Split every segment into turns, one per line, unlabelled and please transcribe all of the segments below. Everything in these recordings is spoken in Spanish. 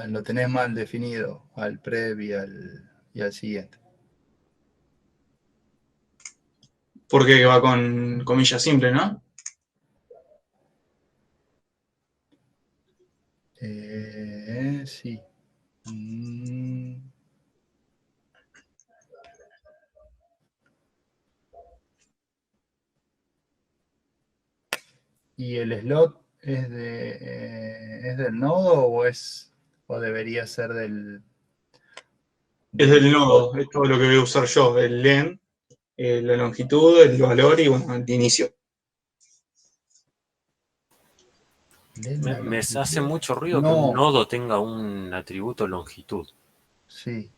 lo tenés mal definido al prev y al siguiente.
Porque va con comillas simples, ¿no?
Sí. ¿Y el slot es del nodo o debería ser
Es
del
del nodo, es todo lo que voy a usar yo, el len, la longitud, el valor y bueno, el inicio.
la
Me hace
longitud?
mucho ruido que un
No,
nodo tenga un atributo longitud.
sí,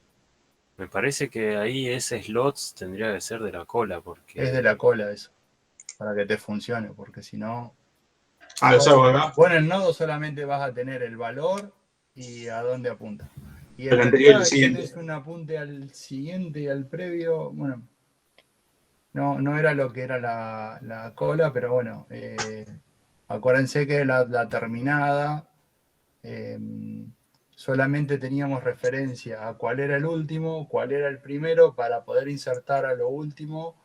Me parece que ahí ese slots tendría que ser de la cola,
es de
porque...
la cola eso, para que te funcione, porque si no,
Ah, lo salgo acá.
vos en el nodo solamente vas a tener el valor y a dónde apunta. Y en
El anterior y el
realidad
siguiente.
tenés un apunte al siguiente y al previo. Bueno, no era lo que era la cola, pero bueno, acuérdense que la terminada eh, solamente teníamos referencia a cuál era el último, cuál era el primero, para poder insertar a lo último,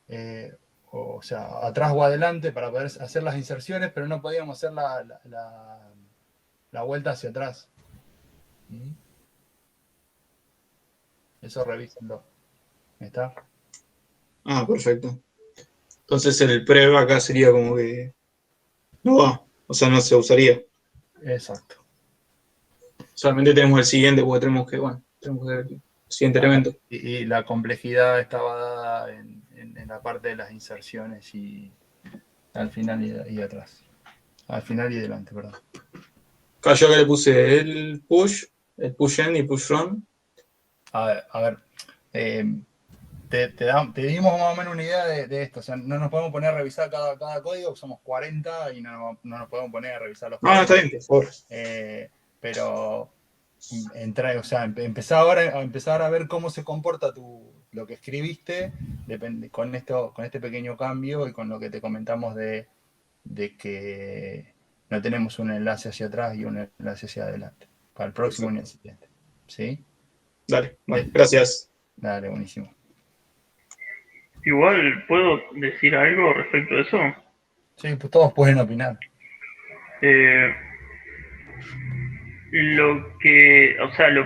eh, o sea, atrás o adelante, para poder hacer las inserciones, pero no podíamos hacer la vuelta hacia atrás. ¿Mm? Eso revísenlo. ¿Está?
Ah, perfecto. Entonces el prev acá sería como que no va, o sea, no se usaría.
Exacto.
Solamente tenemos el siguiente porque tenemos que ver el siguiente elemento.
Y la complejidad estaba dada en la parte de las inserciones y al final y atrás. Al final y delante, perdón.
Acá yo acá le puse el push end y push run.
A ver, eh, te dimos más o menos una idea de esto. O sea, no nos podemos poner a revisar cada código, somos 40 y no nos podemos poner a revisar los
No, no, está
40.
bien, por favor.
Pero o sea, empezar a ver cómo se comporta lo que escribiste con este pequeño cambio y con lo que te comentamos de que no tenemos un enlace hacia atrás y un enlace hacia adelante. Para el próximo y
Perfecto.
el siguiente. ¿Sí?
Dale, bueno, gracias.
Dale, buenísimo.
Igual, ¿puedo decir algo respecto a eso?
Sí, pues todos pueden opinar.
Eh, lo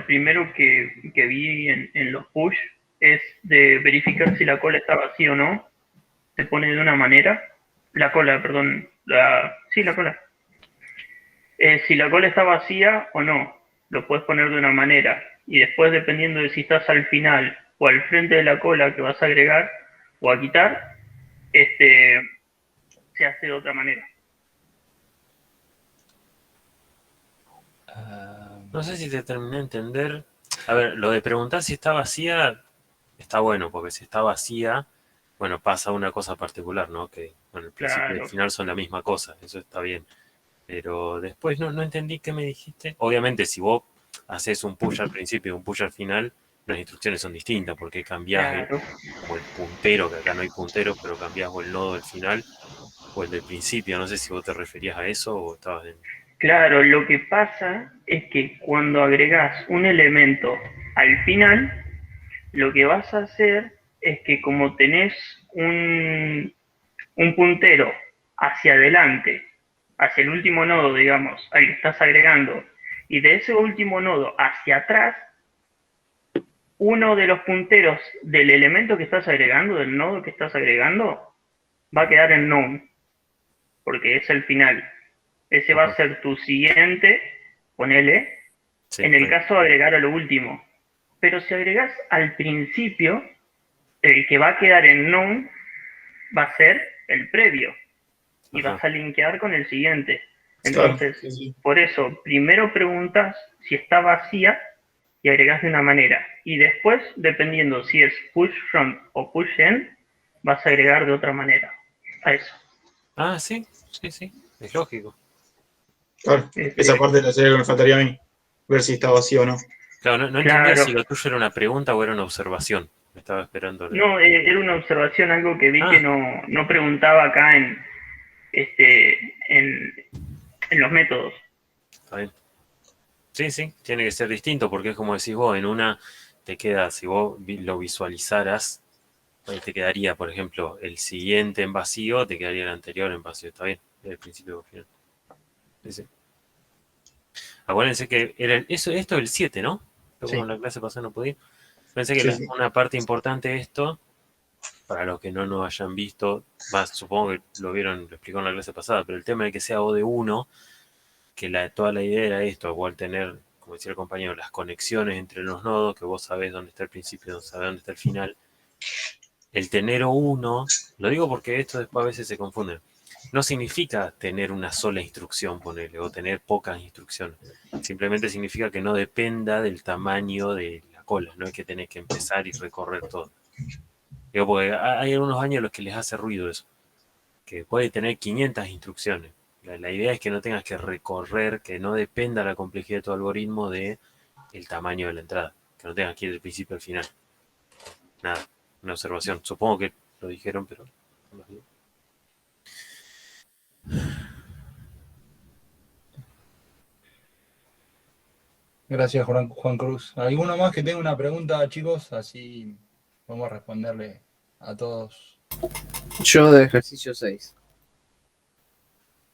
primero que vi en los push es de verificar si la cola está vacía o no. Se pone de una manera. La cola, perdón. Sí, la cola. Si la cola está vacía o no, lo puedes poner de una manera. Y después, dependiendo de si estás al final o al frente de la cola que vas a agregar o a quitar, se hace de otra manera.
No sé si te terminé de entender. A ver, lo de preguntar si está vacía está bueno, porque si está vacía, bueno, pasa una cosa particular, ¿no? Que, bueno, el principio y el
Claro.
final son la misma cosa, eso está bien. Pero después no entendí qué me dijiste. Obviamente, si vos haces un push al principio y un push al final, las instrucciones son distintas, porque cambiás
Claro.
como el puntero, que acá no hay puntero, pero cambiás o el nodo del final o el del principio. No sé si vos te referías a eso o estabas en...
Claro, lo que pasa es que cuando agregas un elemento al final, lo que vas a hacer es que como tenés un puntero hacia adelante, hacia el último nodo, digamos, al que estás agregando, y de ese último nodo hacia atrás, uno de los punteros del elemento que estás agregando, del nodo que estás agregando, va a quedar en known, porque es el final. Ese va a
Ajá.
ser tu siguiente, ponele,
Sí,
en el
ahí.
caso de agregar a lo último. Pero si agregas al principio, el que va a quedar en known va a ser el previo y
Ajá.
vas a linkear con el siguiente.
Claro,
Entonces,
sí, sí.
por eso, primero preguntas si está vacía y agregas de una manera. Y después, dependiendo si es push front o push end, vas a agregar de otra manera a eso.
Ah, sí, sí, sí, es lógico.
Claro, esa parte la sería que me faltaría a mí, ver si está vacío o no.
Claro, no entendía
Claro.
si lo tuyo era una pregunta o era una observación. Me estaba esperando.
No, era una observación, algo que vi que
Ah,
no preguntaba acá este, en, en los métodos.
está bien. Sí, sí, tiene que ser distinto porque es como decís vos, en una te queda, si vos lo visualizaras, ahí te quedaría, por ejemplo, el siguiente en vacío, te quedaría el anterior en vacío, está bien, desde el principio al final. Sí, sí. Acuérdense que esto es el 7, ¿no? Yo como
Sí,
en la clase pasada no podía. Pensé que
Sí, sí.
una parte importante de esto, para los que no nos hayan visto, supongo que lo vieron, lo explicó en la clase pasada, pero el tema de que sea O de 1, que toda la idea era esto, igual tener, como decía el compañero, las conexiones entre los nodos, que vos sabés dónde está el principio, sabés dónde está el final. El tener O1, lo digo porque esto después a veces se confunde, no significa tener una sola instrucción, ponele, o tener pocas instrucciones. Simplemente significa que no dependa del tamaño de la cola, no es que tenés que empezar y recorrer todo. Digo, porque hay algunos años en los que les hace ruido eso, que puede tener 500 instrucciones. La idea es que no tengas que recorrer, que no dependa la complejidad de tu algoritmo de el tamaño de la entrada, que no tengas que ir del principio al final. Nada, una observación. Supongo que lo dijeron, pero no lo digo.
gracias Juan Cruz. ¿Alguno más que tenga una pregunta, chicos? Así vamos a responderle a todos
Yo de ejercicio 6.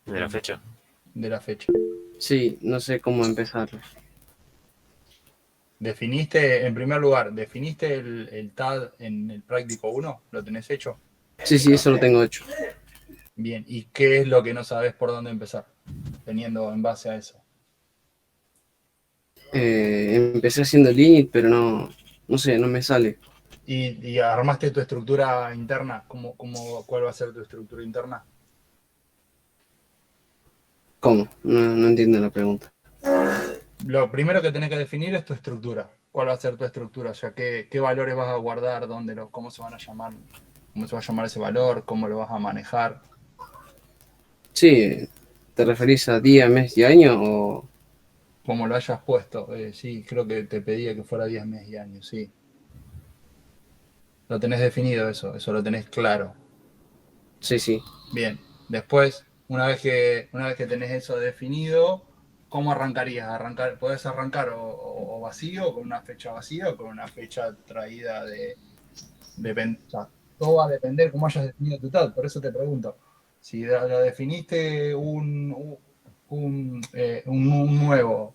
De la fecha.
de la fecha.
Sí, no sé cómo empezarlo.
¿Definiste, en primer lugar, definiste el TAD en el práctico 1? ¿Lo tenés hecho?
Sí, eso lo tengo hecho.
Bien, ¿y qué es lo que no sabes por dónde empezar? Teniendo en base a eso.
Empecé haciendo el init, pero no sé, no me sale.
¿Y armaste tu estructura interna? ¿Cuál va a ser tu estructura interna?
¿Cómo? No entiendo la pregunta.
Lo primero que tenés que definir es tu estructura. ¿Cuál va a ser tu estructura? O sea, ¿qué valores vas a guardar? ¿Cómo se van a llamar? ¿Cómo se va a llamar ese valor? ¿Cómo lo vas a manejar?
Sí, ¿te referís a día, mes y año o...?
Como lo hayas puesto. Sí, creo que te pedía que fuera 10 meses y años, sí. Lo tenés definido eso lo tenés claro.
Sí.
Bien. Después, una vez que tenés eso definido, ¿cómo arrancarías? Podés arrancar o vacío, con una fecha vacía, o con una fecha traída o sea, todo va a depender cómo hayas definido tu TAD. Por eso te pregunto. Si lo definiste un nuevo,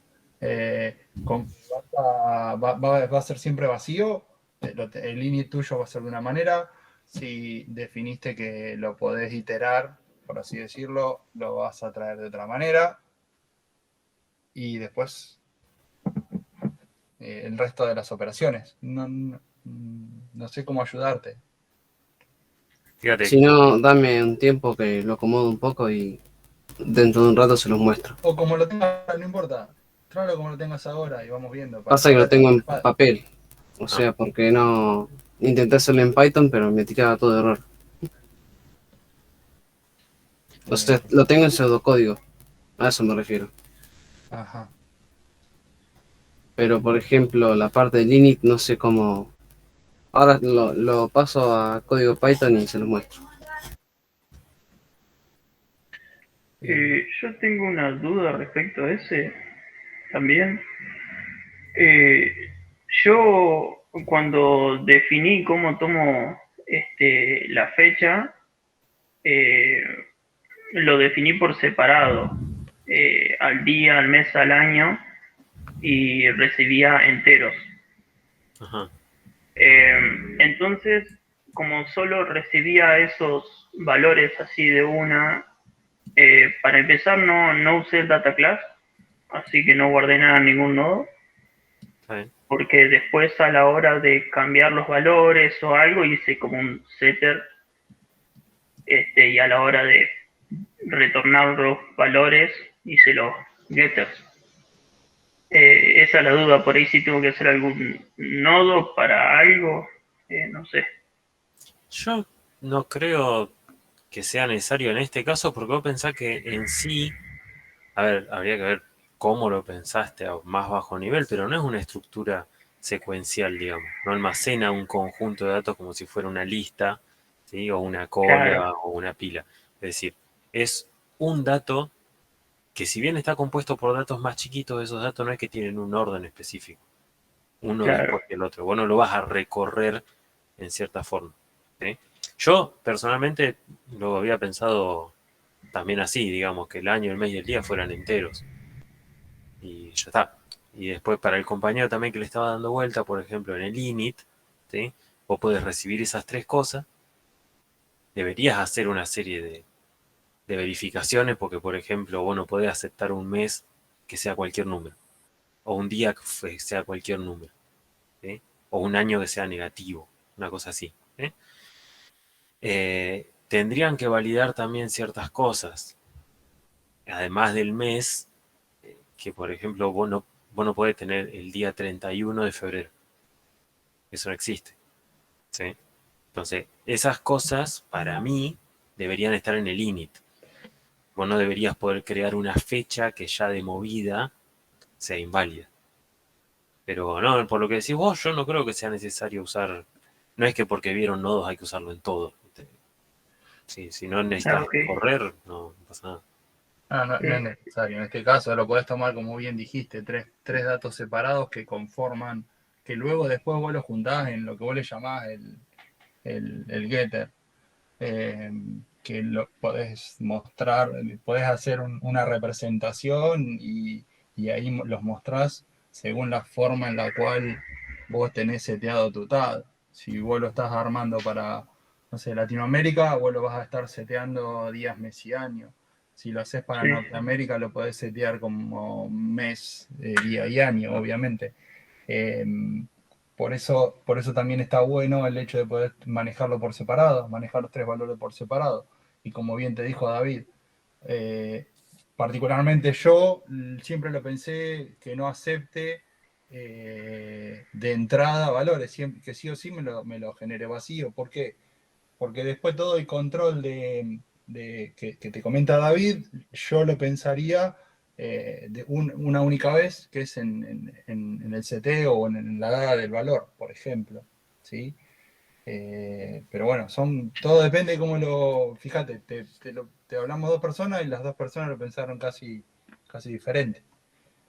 con que va a ser siempre vacío, el init tuyo va a ser de una manera. Si definiste que lo podés iterar, por así decirlo, lo vas a traer de otra manera. Y después el resto de las operaciones. No sé cómo ayudarte.
Fíjate,
Si no, dame un tiempo que lo acomodo un poco y dentro de un rato se los muestro.
O como lo tengas, no importa. Tráelo como lo tengas ahora y vamos viendo.
Pasa que lo tengo en
Para-
papel, o sea, porque no... Intenté hacerlo en Python, pero me tiraba todo de error. O sea, lo tengo en pseudocódigo, a eso me refiero.
Ajá.
Pero, por ejemplo, la parte del init no sé cómo... Ahora lo paso a código Python y se lo muestro.
Yo tengo una duda respecto a ese también. Yo cuando definí cómo tomo la fecha, eh, lo definí por separado, al día, al mes, al año, y recibía enteros.
ajá.
Entonces, como solo recibía esos valores así de una, para empezar no usé el data class, así que no guardé nada en ningún nodo,
Está bien.
porque después a la hora de cambiar los valores o algo hice como un setter, y a la hora de retornar los valores hice los getters. Esa es la duda, por ahí si tengo que hacer algún nodo para algo, no sé.
Yo no creo que sea necesario en este caso, porque vos pensás que en sí, a ver, habría que ver cómo lo pensaste a más bajo nivel, pero no es una estructura secuencial, digamos. No almacena un conjunto de datos como si fuera una lista, ¿sí? O una
Claro,
cola o una pila. Es decir, es un dato que si bien está compuesto por datos más chiquitos, esos datos no es que tienen un orden específico, uno
Claro.
después del otro. Vos no lo vas a recorrer en cierta forma. ¿Sí? Yo personalmente lo había pensado también así, digamos, que el año, el mes y el día fueran enteros. Y ya está. Y después para el compañero también que le estaba dando vuelta, por ejemplo, en el init, ¿sí? Vos podés recibir esas tres cosas. Deberías hacer una serie de verificaciones porque, por ejemplo, vos no podés aceptar un mes que sea cualquier número. O un día que sea cualquier número. ¿Sí? O un año que sea negativo. Una cosa así. ¿Sí? Tendrían que validar también ciertas cosas. Además del mes, que por ejemplo vos no podés tener el día 31 de febrero. Eso no existe. ¿Sí? Entonces, esas cosas para mí deberían estar en el init. Vos no deberías poder crear una fecha que ya de movida sea inválida. Pero no, por lo que decís vos, yo no creo que sea necesario usar. No es que porque vieron nodos hay que usarlo en todo. Sí, si no necesitas
Ok.
correr, no pasa nada.
No es necesario. En este caso lo podés tomar, como bien dijiste, tres datos separados que conforman, que luego después vos los juntás en lo que vos le llamás el getter. Que lo podés mostrar, podés hacer una representación y ahí los mostrás según la forma en la cual vos tenés seteado tu TAD. Si vos lo estás armando para, no sé, Latinoamérica, vos lo vas a estar seteando días, mes y año. Si lo haces para
Sí.
Norteamérica, lo podés setear como mes, día y año, obviamente. Por eso también está bueno el hecho de poder manejarlo por separado, manejar los tres valores por separado. Y como bien te dijo David, particularmente yo siempre lo pensé que no acepte de entrada valores, siempre, que sí o sí me lo genere vacío. ¿Por qué? Porque después todo el control que te comenta David, yo lo pensaría una única vez, que es en el seteo o en la dada del valor, por ejemplo. ¿Sí? Pero bueno, todo depende de cómo fíjate, te hablamos dos personas y las dos personas lo pensaron casi diferente.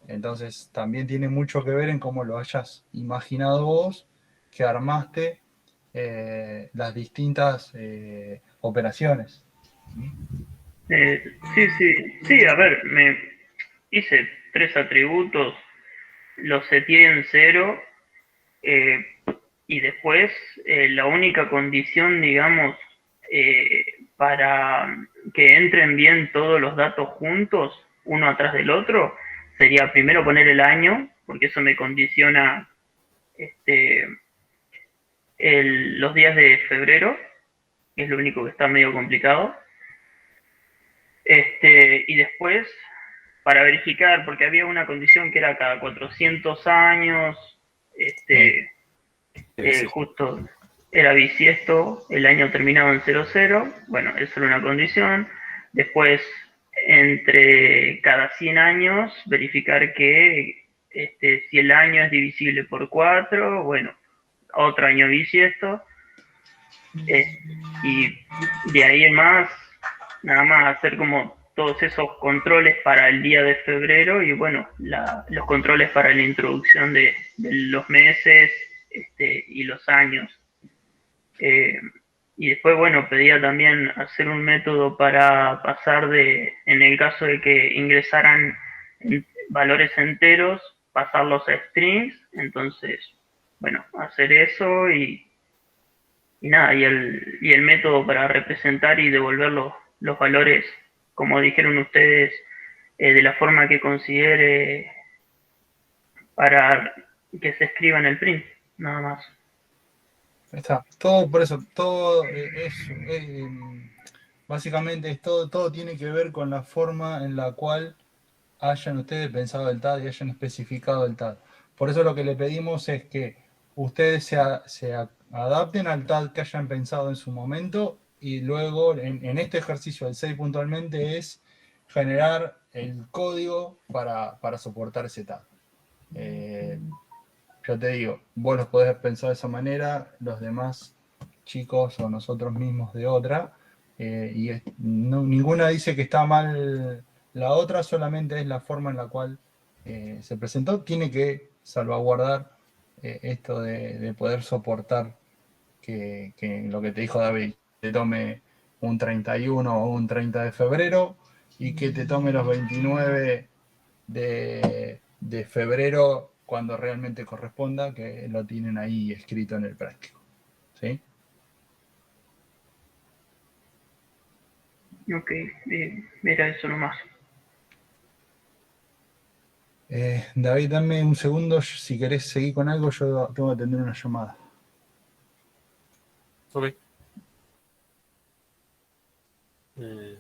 Entonces también tiene mucho que ver en cómo lo hayas imaginado vos, que armaste las distintas operaciones.
Sí, a ver, me hice 3 atributos, los seteé en 0, y después la única condición, digamos, para que entren bien todos los datos juntos, uno atrás del otro, sería primero poner el año, porque eso me condiciona los días de febrero, que es lo único que está medio complicado. Y después, para verificar, porque había una condición que era cada 400 años, justo era bisiesto, el año terminado en 00, bueno, eso era una condición. Después, entre cada 100 años, verificar que si el año es divisible por 4, bueno, otro año bisiesto. Y de ahí en más, nada más hacer como todos esos controles para el día de febrero y bueno, los controles para la introducción de los meses y los años. Y después, bueno, pedía también hacer un método para pasar en el caso de que ingresaran valores enteros, pasarlos a strings. Entonces, bueno, hacer eso y nada, y el método para representar y devolver los valores, como dijeron ustedes, de la forma que considere para que se escriba en el print, nada más.
Está, todo por eso, todo básicamente todo tiene que ver con la forma en la cual hayan ustedes pensado el TAD y hayan especificado el TAD. Por eso lo que le pedimos es que ustedes se adapten al TAD que hayan pensado en su momento y luego en este ejercicio del 6 puntualmente es generar el código para soportar ese TAD. Ya te digo, vos los podés pensar de esa manera, los demás chicos o nosotros mismos de otra, ninguna dice que está mal La otra solamente es la forma en la cual se presentó. Tiene que salvaguardar esto de poder soportar que lo que te dijo David, te tome un 31 o un 30 de febrero y que te tome los 29 de febrero cuando realmente corresponda, que lo tienen ahí escrito en el práctico. ¿Sí?
Ok, era eso nomás.
David, dame un segundo, si querés seguir con algo, yo tengo que atender una llamada.
Ok. Eh,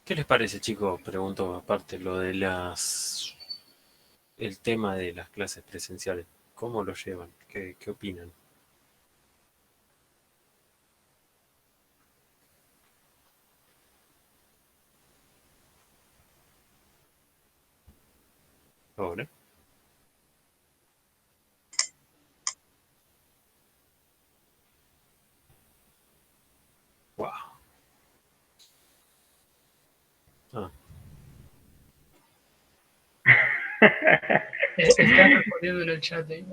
¿Qué les parece, chicos? Pregunto aparte lo de el tema de las clases presenciales. ¿Cómo lo llevan? ¿Qué opinan? Ahora. Wow. Ah,
Están respondiendo en el chat ahí.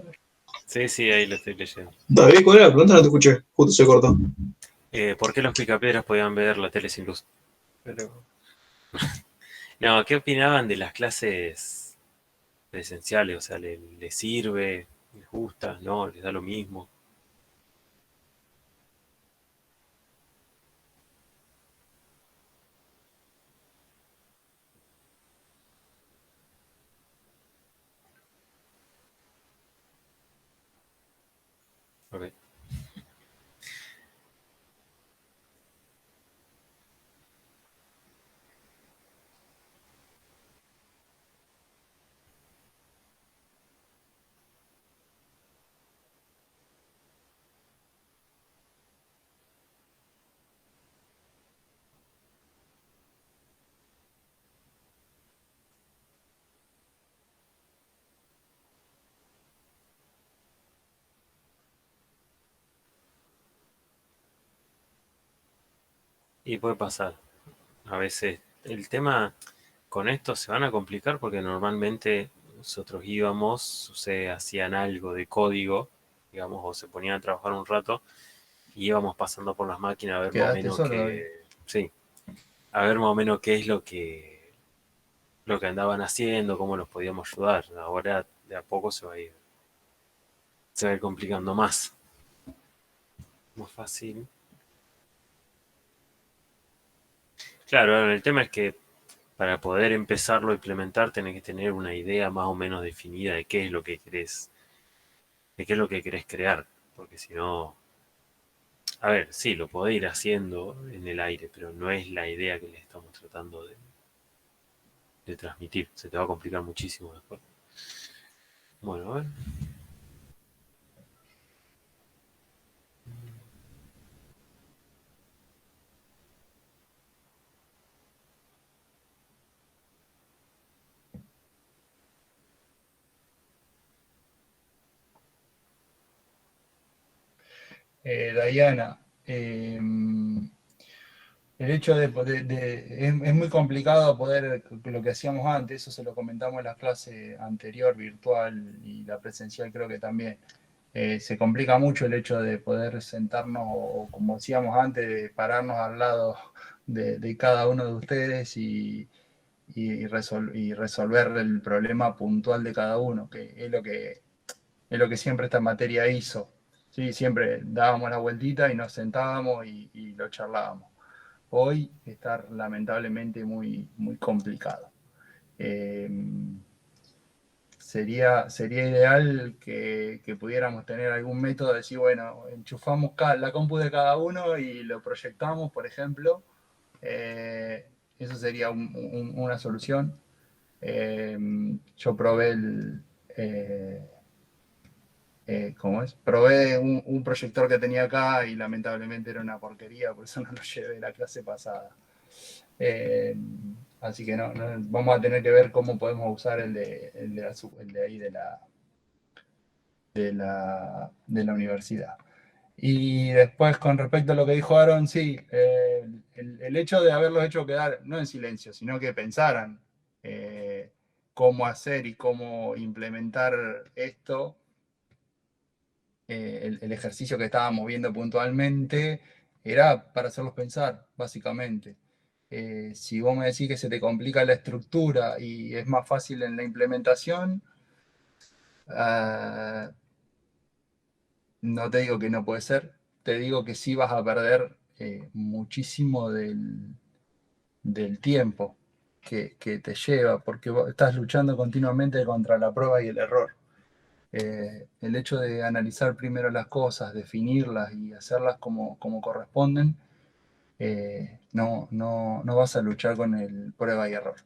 sí, ahí lo estoy leyendo.
David, ¿cuál era la pregunta? No te escuché. Justo se cortó.
¿Por qué los picapiedras podían ver la tele sin luz? Pero... No, ¿qué opinaban de las clases presenciales? O sea, ¿les sirve? ¿Les gusta? ¿No? ¿Les da lo mismo? Ok. Y puede pasar. A veces el tema con esto se van a complicar porque normalmente nosotros íbamos, se hacían algo de código, digamos, o se ponían a trabajar un rato y íbamos pasando por las máquinas a ver más o
Quedaste
menos
solo, David.
sí, a ver más o menos qué es lo que andaban haciendo, cómo los podíamos ayudar. Ahora de a poco se va a ir complicando más. Más fácil. Claro, ahora el tema es que para poder empezarlo a implementar tenés que tener una idea más o menos definida de qué es lo que querés, de qué es lo que querés crear, porque si no, a ver, sí, lo podés ir haciendo en el aire, pero no es la idea que le estamos tratando de transmitir, se te va a complicar muchísimo después. Bueno, a ver.
Diana, el hecho es muy complicado poder, lo que hacíamos antes, eso se lo comentamos en la clase anterior, virtual y la presencial creo que también. Se complica mucho el hecho de poder sentarnos o como decíamos antes, de pararnos al lado de cada uno de ustedes y resolver el problema puntual de cada uno, que es lo que siempre esta materia hizo. ¿Sí? Siempre dábamos la vueltita y nos sentábamos y lo charlábamos. Hoy está lamentablemente muy complicado. Eh, sería ideal que pudiéramos tener algún método de decir, bueno, enchufamos la compu de cada uno y lo proyectamos, por ejemplo. Eso sería una solución. Yo probé ¿cómo es? Probé un proyector que tenía acá y lamentablemente era una porquería, por eso no lo llevé la clase pasada. Eh, Así que vamos a tener que ver cómo podemos usar el de ahí de la universidad. Y después, con respecto a lo que dijo Aaron, sí, el hecho de haberlos hecho quedar, no en silencio, sino que pensaran cómo hacer y cómo implementar esto, el ejercicio que estábamos viendo puntualmente, era para hacerlos pensar, básicamente. Si vos me decís que se te complica la estructura y es más fácil en la implementación, no te digo que no puede ser, te digo que sí vas a perder muchísimo del tiempo que te lleva, porque vos estás luchando continuamente contra la prueba y el error. El hecho de analizar primero las cosas, definirlas y hacerlas como corresponden, no vas a luchar con el prueba y error.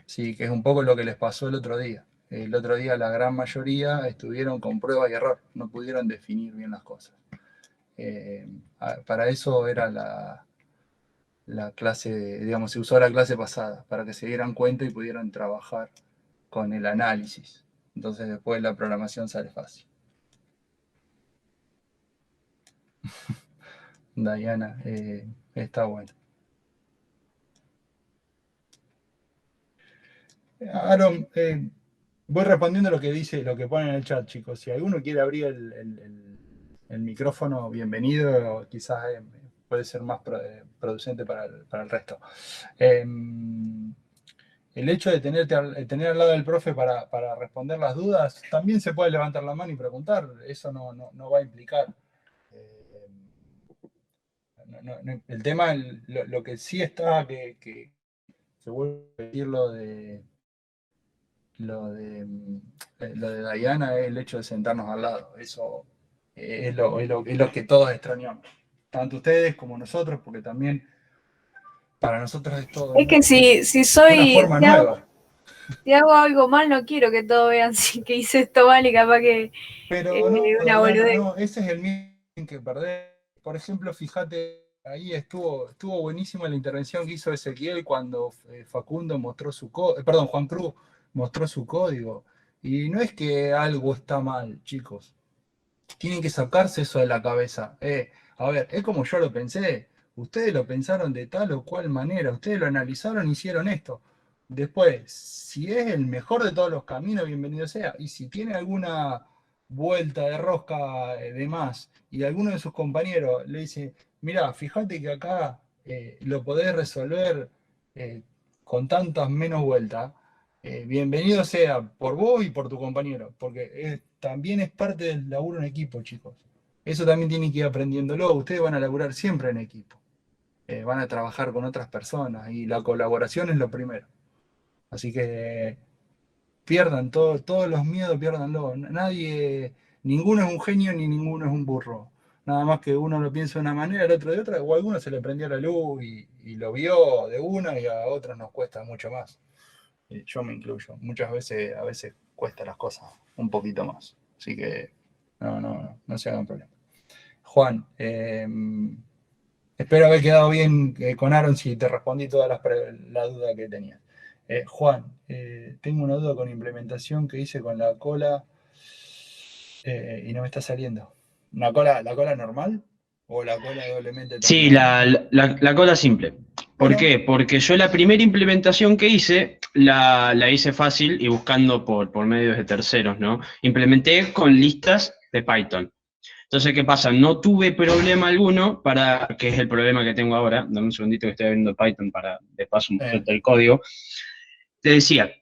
Sí, que es un poco lo que les pasó el otro día. El otro día la gran mayoría estuvieron con prueba y error, no pudieron definir bien las cosas. Para eso era la clase, digamos, se usó la clase pasada, para que se dieran cuenta y pudieran trabajar con el análisis. Entonces después la programación sale fácil. Diana, está bueno. Aaron, voy respondiendo lo que dice, lo que pone en el chat, chicos. Si alguno quiere abrir el micrófono, bienvenido. Quizás puede ser más producente para el resto. El hecho de tener al lado del profe para responder las dudas, también se puede levantar la mano y preguntar. Eso no va a implicar. El tema, lo que sí está, que se vuelve a decir lo de Diana, es el hecho de sentarnos al lado. Eso es lo que todos extrañamos. Tanto ustedes como nosotros, porque también para nosotros es todo
Es que si
una
soy,
forma nueva.
si hago algo mal, no quiero que todos vean que hice esto mal y capaz que
Pero no,
una
Diana,
boludez.
no, ese es el miedo que perdés. Por ejemplo, fíjate, ahí estuvo buenísima la intervención que hizo Ezequiel cuando Facundo mostró Juan Cruz mostró su código. Y no es que algo está mal, chicos. Tienen que sacarse eso de la cabeza. A ver, es como yo lo pensé. Ustedes lo pensaron de tal o cual manera. Ustedes lo analizaron y hicieron esto. Después, si es el mejor de todos los caminos, bienvenido sea. Y si tiene alguna vuelta de rosca de más y alguno de sus compañeros le dice, mira, fíjate que acá lo podés resolver con tantas menos vueltas, bienvenido sea por vos y por tu compañero, porque también es parte del laburo en equipo, chicos. Eso también tienen que ir aprendiéndolo. Ustedes van a laburar siempre en equipo. Van a trabajar con otras personas y la colaboración es lo primero. Así que pierdan todos los miedos, piérdanlo. Ninguno es un genio ni ninguno es un burro. Nada más que uno lo piensa de una manera, el otro de otra, o a alguno se le prendió la luz y lo vio de una y a otros nos cuesta mucho más. Yo me incluyo. Muchas veces, a veces cuesta las cosas un poquito más. Así que no se hagan problema. Juan, espero haber quedado bien con Aaron si te respondí todas la duda que tenías. Juan, tengo una duda con implementación que hice con la cola y no me está saliendo. ¿La cola normal o la cola doblemente
Sí,
terminada?
la cola simple. ¿Por
Bueno.
qué? Porque yo la primera implementación que hice, la hice fácil y buscando por medios de terceros, ¿no? Implementé con listas de Python. Entonces, ¿qué pasa? No tuve problema alguno que es el problema que tengo ahora. Dame un segundito que estoy abriendo Python para, de paso, mostrarte el código. Te decía,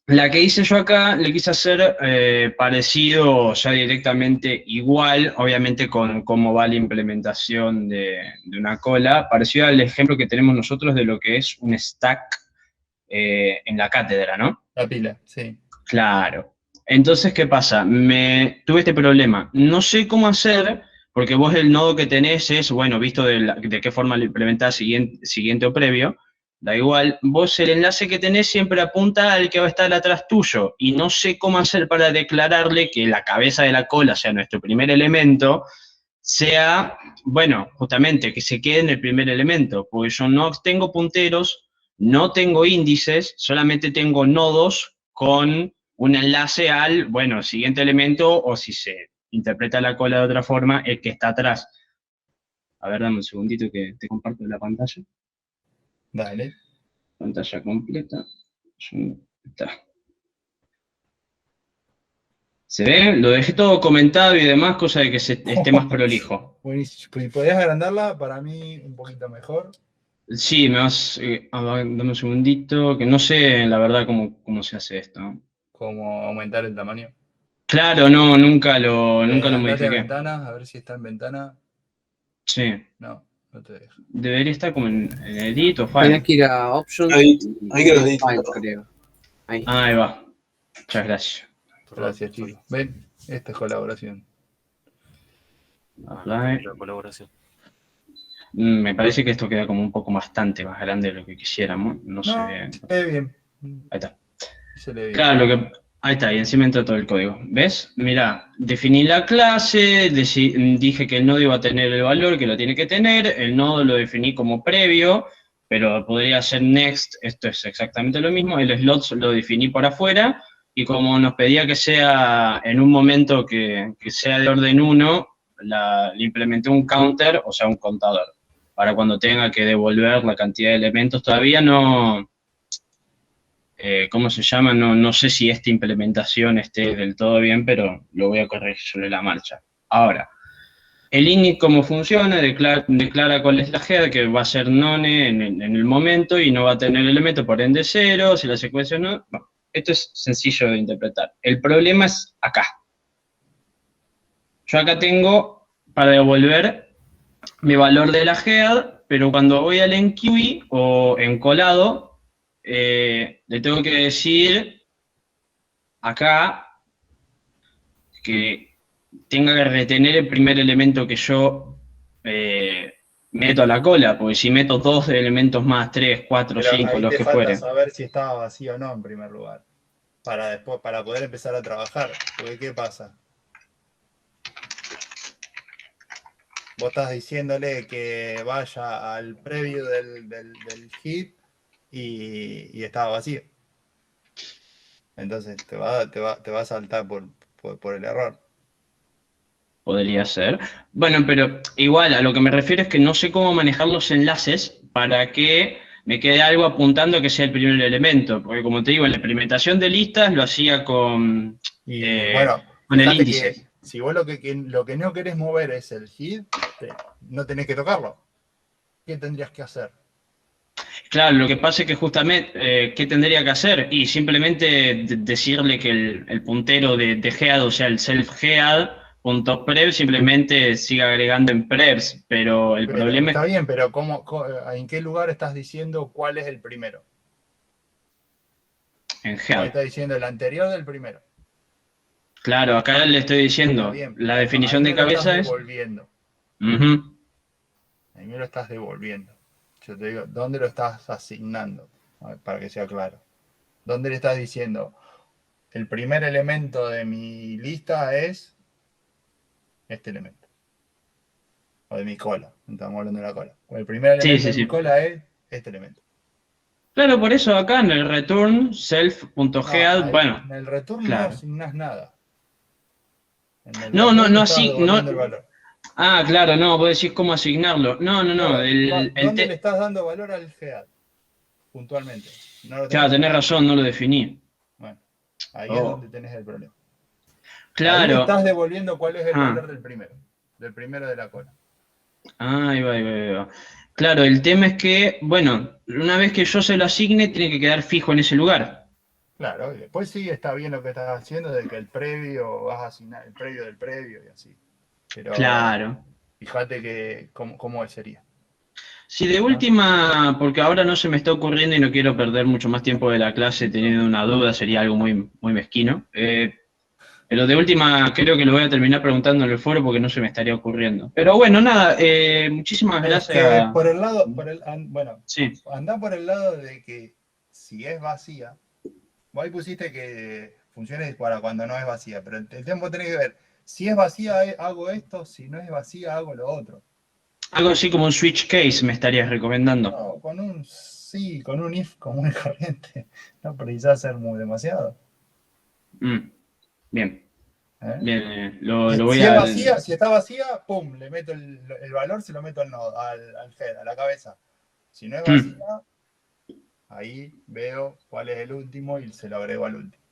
la que hice yo acá, le quise hacer parecido ya directamente igual, obviamente con cómo va la implementación de una cola, parecido al ejemplo que tenemos nosotros de lo que es un stack en la cátedra, ¿no?
La pila, sí.
Claro. Entonces, ¿qué pasa? Tuve este problema. No sé cómo hacer, porque vos el nodo que tenés es, bueno, visto de qué forma lo implementás siguiente o previo, da igual, vos el enlace que tenés siempre apunta al que va a estar atrás tuyo, y no sé cómo hacer para declararle que la cabeza de la cola, o sea, nuestro primer elemento, sea, bueno, justamente, que se quede en el primer elemento, porque yo no tengo punteros, no tengo índices, solamente tengo nodos con un enlace al, bueno, siguiente elemento, o si se interpreta la cola de otra forma, el que está atrás. A ver, dame un segundito que te comparto la pantalla.
Dale.
Pantalla completa. Está. ¿Se ve? Lo dejé todo comentado y demás, cosa de que esté más prolijo.
Buenísimo. Si podías agrandarla, para mí un poquito mejor.
Sí, me vas. A ver, dame un segundito, que no sé la verdad cómo se hace esto.
Como aumentar el tamaño.
Claro, no, nunca lo
Andate a
modifiqué.
ventanas, a ver si está en ventana.
Sí,
No, no te deja.
debería estar como en Edit o
Tenés
File.
que ir a Options
Ahí
y
que lo edito.
File, creo. Ahí.
Ahí va. Muchas gracias.
Gracias, chicos. Ven, esta es colaboración.
Apply.
La colaboración.
Me parece que esto queda como un poco bastante más grande de lo que quisiéramos. No se
No,
ve.
se lee bien.
Ahí está.
Se lee bien.
Claro, ahí está, y encima entra todo el código. ¿Ves? Mirá, definí la clase, dije que el nodo iba a tener el valor que lo tiene que tener, el nodo lo definí como previo, pero podría ser next, esto es exactamente lo mismo, el slot lo definí por afuera, y como nos pedía que sea en un momento que sea de orden 1, le implementé un counter, o sea, un contador, para cuando tenga que devolver la cantidad de elementos. Todavía no... ¿cómo se llama? No sé si esta implementación esté del todo bien, pero lo voy a corregir sobre la marcha. Ahora, el init cómo funciona, declara cuál es la head, que va a ser none en el momento y no va a tener elemento, por ende 0, si la secuencia no... Bueno, esto es sencillo de interpretar. El problema es acá. Yo acá tengo para devolver mi valor de la head, pero cuando voy al enqueue o encolado, le tengo que decir acá que tenga que retener el primer elemento que yo meto a la cola, porque si meto 2 elementos más, 3, 4,
Pero
5,
ahí
los
te
que
falta
fueren.
saber si estaba vacío o no en primer lugar. Para poder empezar a trabajar. Porque ¿qué pasa? Vos estás diciéndole que vaya al preview del hit y estaba vacío. Entonces te va a saltar por el error.
Podría ser. Bueno, pero igual a lo que me refiero es que no sé cómo manejar los enlaces para que me quede algo apuntando a que sea el primer elemento. Porque como te digo, en la implementación de listas lo hacía con
Bueno,
el
fíjate
índice.
que si vos lo que no querés mover es el hit, no tenés que tocarlo. ¿Qué tendrías que hacer?
Claro, lo que pasa es que justamente, ¿qué tendría que hacer? Y simplemente decirle que el puntero de head, o sea, el self-head.prev, simplemente siga agregando en prevs, pero el
Pero,
problema
está
es
bien, pero ¿en qué lugar estás diciendo cuál es el primero?
en
Ahí
head.
está diciendo el anterior del primero.
Claro, acá le estoy
Está
diciendo,
bien,
la
pero
definición
ahí
de
me lo estás
cabeza es...
devolviendo.
Ujú.
Ahí me lo estás devolviendo. Yo te digo, ¿dónde lo estás asignando? A ver, para que sea claro. ¿Dónde le estás diciendo? El primer elemento de mi lista es este elemento. O de mi cola. Estamos hablando de la cola. O el primer
Sí,
elemento
sí,
de mi
sí.
cola es este elemento.
Claro, por eso acá en el return
No,
self.head, bueno,
en el return no
claro.
asignás nada. En el
No, no,
return
no
estás
así, no...
devolviendo el valor.
Ah, claro, no, vos decís cómo asignarlo. No,
Claro,
el
¿dónde le estás dando valor al head? Puntualmente. No lo
Claro,
tenés.
tenés razón, no lo definí.
Bueno, ahí es
Oh.
donde tenés el problema. Ahí le
Claro.
estás devolviendo cuál es el
Ah.
valor del primero de la cola.
Ah, ahí va, ahí va, ahí va. Claro, el tema es que, bueno, una vez que yo se lo asigne, tiene que quedar fijo en ese lugar.
Claro, y después sí está bien lo que estás haciendo, de que el previo vas a asignar el previo del previo y así. Pero
Claro.
fíjate que cómo sería.
Si de última, porque ahora no se me está ocurriendo y no quiero perder mucho más tiempo de la clase teniendo una duda, sería algo muy, muy mezquino. Pero de última creo que lo voy a terminar preguntando en el foro porque no se me estaría ocurriendo. Pero bueno, nada, muchísimas
Es que
gracias.
por el lado,
Sí,
anda por el lado de que si es vacía, vos ahí pusiste que funcione para cuando no es vacía, pero el tiempo tenés que ver, si es vacía hago esto, si no es vacía hago lo otro.
algo así como un switch case me estarías recomendando.
No, con un if común y corriente, no precisás hacer demasiado.
Bien.
¿eh?
Bien, lo
Si,
voy
si es
a...
vacía, si está vacía, pum, le meto el valor, se lo meto al nodo, al head, a la cabeza. Si no es vacía, ahí veo cuál es el último y se lo agrego al último.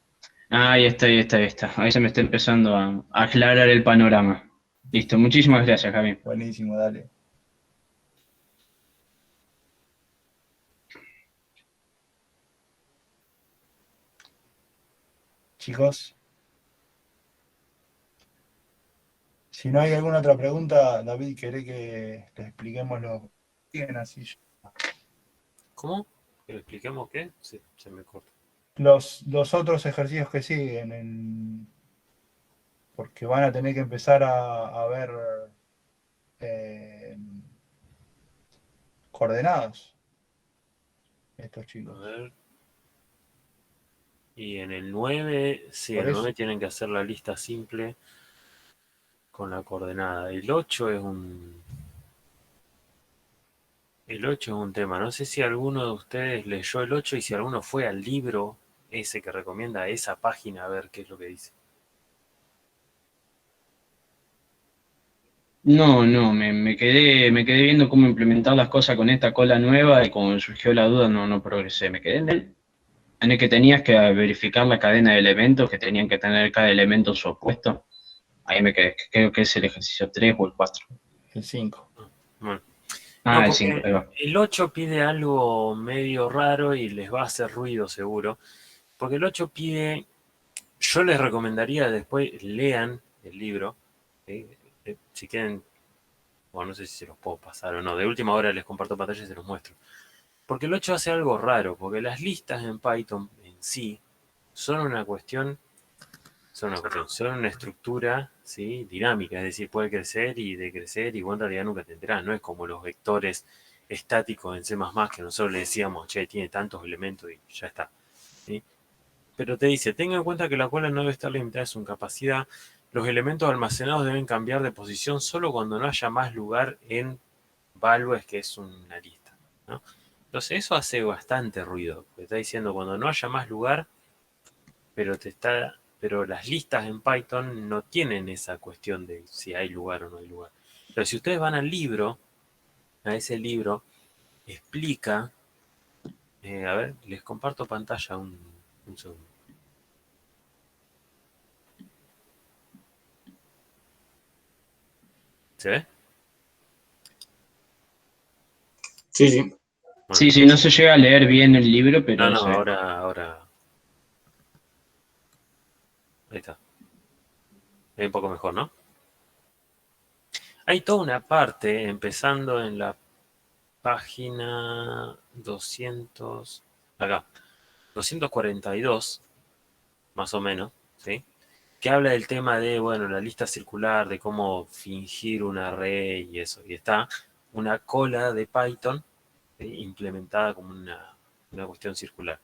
Ahí está, ahí está, ahí está. Ahí se me está empezando a aclarar el panorama. Listo, muchísimas gracias, Javi.
Buenísimo, dale. Chicos, si no hay alguna otra pregunta, David, ¿querés que les expliquemos lo bien así?
¿Cómo? ¿Que le expliquemos qué? Sí, se me corta.
Los otros ejercicios que siguen, porque van a tener que empezar a ver coordenadas estos
A
chicos.
ver. Y en el 9, sí, en
Por
el
eso,
9 tienen que hacer la lista simple con la coordenada. El 8 es un... El 8 es un tema. No sé si alguno de ustedes leyó el 8 y si alguno fue al libro ese que recomienda esa página a ver qué es lo que dice.
No, no, me quedé viendo cómo implementar las cosas con esta cola nueva y como me surgió la duda no progresé. Me quedé en el que tenías que verificar la cadena de elementos, que tenían que tener cada elemento su opuesto. Ahí me quedé, creo que es el ejercicio 3 o el 4.
el 5.
Bueno, no,
Ah, el 5,
porque
ahí va.
el 8 pide algo medio raro y les va a hacer ruido seguro. Porque el 8 pide, yo les recomendaría después lean el libro, ¿sí? Si quieren, bueno, no sé si se los puedo pasar o no, de última hora les comparto pantalla y se los muestro. Porque el 8 hace algo raro, porque las listas en Python en sí son una cuestión, son una estructura, ¿sí? Dinámica, es decir, puede crecer y decrecer y vos en realidad nunca te enterás, no es como los vectores estáticos en C++ que nosotros le decíamos, che, tiene tantos elementos y ya está, ¿sí? Pero te dice, tenga en cuenta que la cola no debe estar limitada a su capacidad, los elementos almacenados deben cambiar de posición solo cuando no haya más lugar en values, que es una lista, ¿no? Entonces eso hace bastante ruido, porque está diciendo cuando no haya más lugar, pero las listas en Python no tienen esa cuestión de si hay lugar o no hay lugar. Pero si ustedes van al libro, a ese libro, explica, a ver, les comparto pantalla un segundo. ¿Se ve?
Sí, sí.
Bueno,
Sí, sí, no se llega a leer bien el libro, pero
no,
se ve.
ahora. Ahí está. Es un poco mejor, ¿no? Hay toda una parte, empezando en la página 200, acá, 242, más o menos, ¿sí? Que habla del tema de, bueno, la lista circular, de cómo fingir un array y eso. Y está una cola de Python, ¿sí? Implementada como una cuestión circular.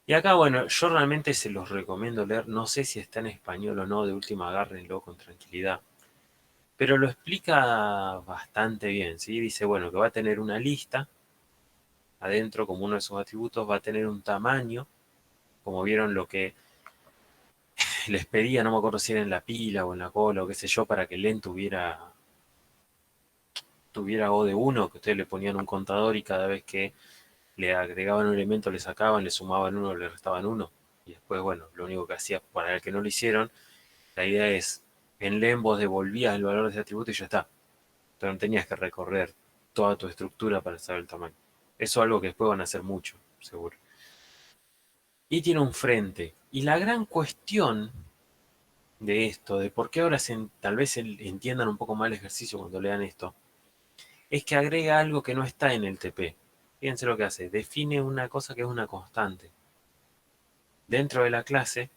Y acá, bueno, yo realmente se los recomiendo leer, no sé si está en español o no, de última agárrenlo con tranquilidad, pero lo explica bastante bien, ¿sí? Dice, bueno, que va a tener una lista, adentro como uno de sus atributos, va a tener un tamaño, como vieron lo que les pedía, no me acuerdo si era en la pila o en la cola o qué sé yo, para que len tuviera O de 1, que ustedes le ponían un contador y cada vez que le agregaban un elemento, le sacaban, le sumaban 1, le restaban 1. Y después, bueno, lo único que hacía, para el que no lo hicieron, la idea es, en len vos devolvías el valor de ese atributo y ya está. Entonces no tenías que recorrer toda tu estructura para saber el tamaño. Eso es algo que después van a hacer mucho, seguro. Y tiene un frente. Y la gran cuestión de esto, de por qué ahora tal vez entiendan un poco más el ejercicio cuando lean esto, es que agrega algo que no está en el TP. Fíjense lo que hace. Define una cosa que es una constante. Dentro de la clase,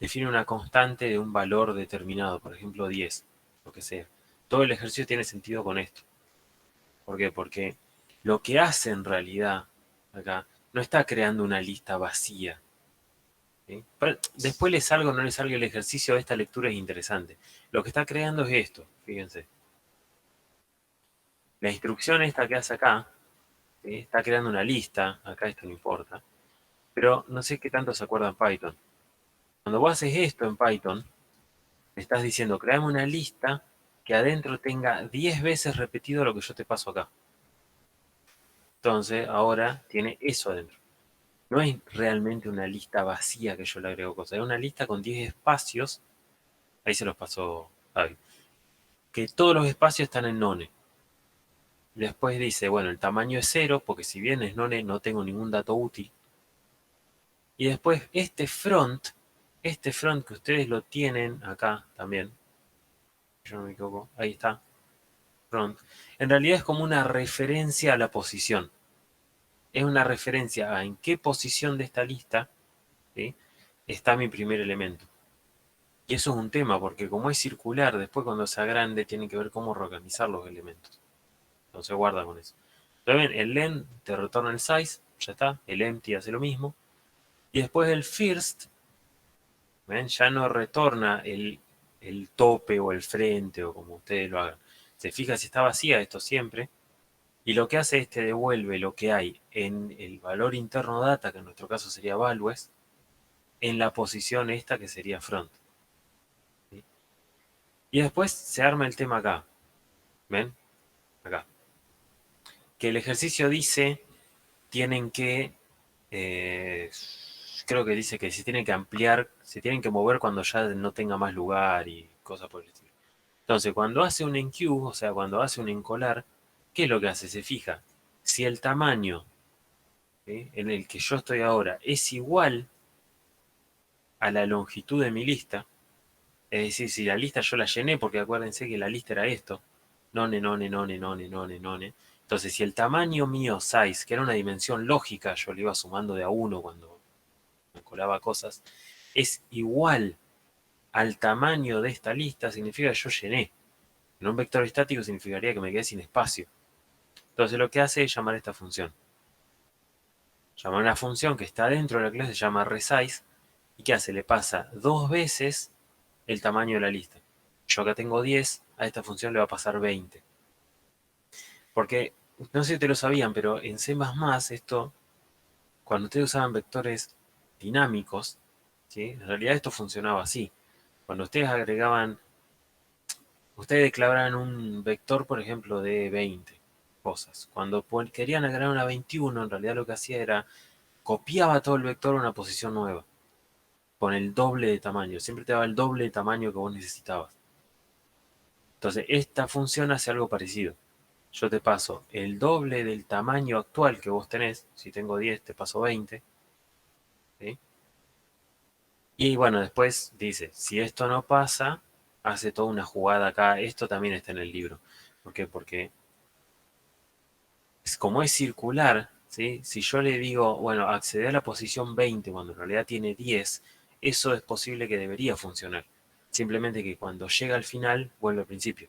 define una constante de un valor determinado, por ejemplo 10, lo que sea. Todo el ejercicio tiene sentido con esto. ¿Por qué? Porque lo que hace en realidad acá no está creando una lista vacía. ¿Sí? Después les salga o no les salga el ejercicio de esta lectura es interesante. Lo que está creando es esto, fíjense. La instrucción esta que hace acá, ¿sí? Está creando una lista, acá esto no importa, pero no sé qué tanto se acuerda en Python. Cuando vos haces esto en Python, Me estás diciendo, créame una lista que adentro tenga 10 veces repetido lo que yo te paso acá. Entonces, ahora tiene eso adentro. No es realmente una lista vacía que yo le agrego cosas. Es una lista con 10 espacios. Ahí se los paso a Javi. Que todos los espacios están en none. Después dice, bueno, el tamaño es 0, porque si bien es none, no tengo ningún dato útil. Y después este front que ustedes lo tienen acá también, yo no me equivoco, ahí está, front, en realidad es como una referencia a la posición. Es una referencia a en qué posición de esta lista, ¿sí?, está mi primer elemento. Y eso es un tema, porque como es circular, después cuando sea grande tienen que ver cómo reorganizar los elementos. Entonces guarda con eso. Entonces ven, el len te retorna el size, ya está, el empty hace lo mismo. Y después el first, ¿ven?, ya no retorna el tope o el frente o como ustedes lo hagan. Se fija si está vacía esto siempre. Y lo que hace es te devuelve lo que hay en el valor interno data, que en nuestro caso sería values, en la posición esta que sería front. ¿Sí? Y después se arma el tema acá. ¿Ven? Acá. Que el ejercicio dice, tienen que, eh, creo que dice que se tienen que ampliar, se tienen que mover cuando ya no tenga más lugar y cosas por el estilo. Entonces, cuando hace un enqueue, o sea, cuando hace un encolar, ¿qué es lo que hace? Se fija si el tamaño, ¿sí?, en el que yo estoy ahora es igual a la longitud de mi lista, es decir, si la lista yo la llené, porque acuérdense que la lista era esto, none, none, none, none, none, none. Entonces, si el tamaño mío, size, que era una dimensión lógica, yo le iba sumando de a uno cuando me colaba cosas, es igual al tamaño de esta lista, significa que yo llené. En un vector estático significaría que me quedé sin espacio. Entonces lo que hace es llamar a esta función. Llama a una función que está dentro de la clase, se llama resize, y ¿qué hace? Le pasa 2 veces el tamaño de la lista. Yo acá tengo 10, a esta función le va a pasar 20. Porque, no sé si te lo sabían, pero en C++ esto, cuando ustedes usaban vectores dinámicos, ¿sí?, en realidad esto funcionaba así. Cuando ustedes agregaban, ustedes declaraban un vector, por ejemplo, de 20 cosas. Cuando querían agregar una 21, en realidad lo que hacía era copiaba todo el vector a una posición nueva, con el doble de tamaño. Siempre te daba el doble de tamaño que vos necesitabas. Entonces, esta función hace algo parecido. Yo te paso el doble del tamaño actual que vos tenés. Si tengo 10, te paso 20. ¿Sí? Y bueno, después dice, si esto no pasa, hace toda una jugada acá. Esto también está en el libro. ¿Por qué? Porque como es circular, ¿sí?, si yo le digo, bueno, accede a la posición 20 cuando en realidad tiene 10, eso es posible que debería funcionar. Simplemente que cuando llega al final, vuelve al principio.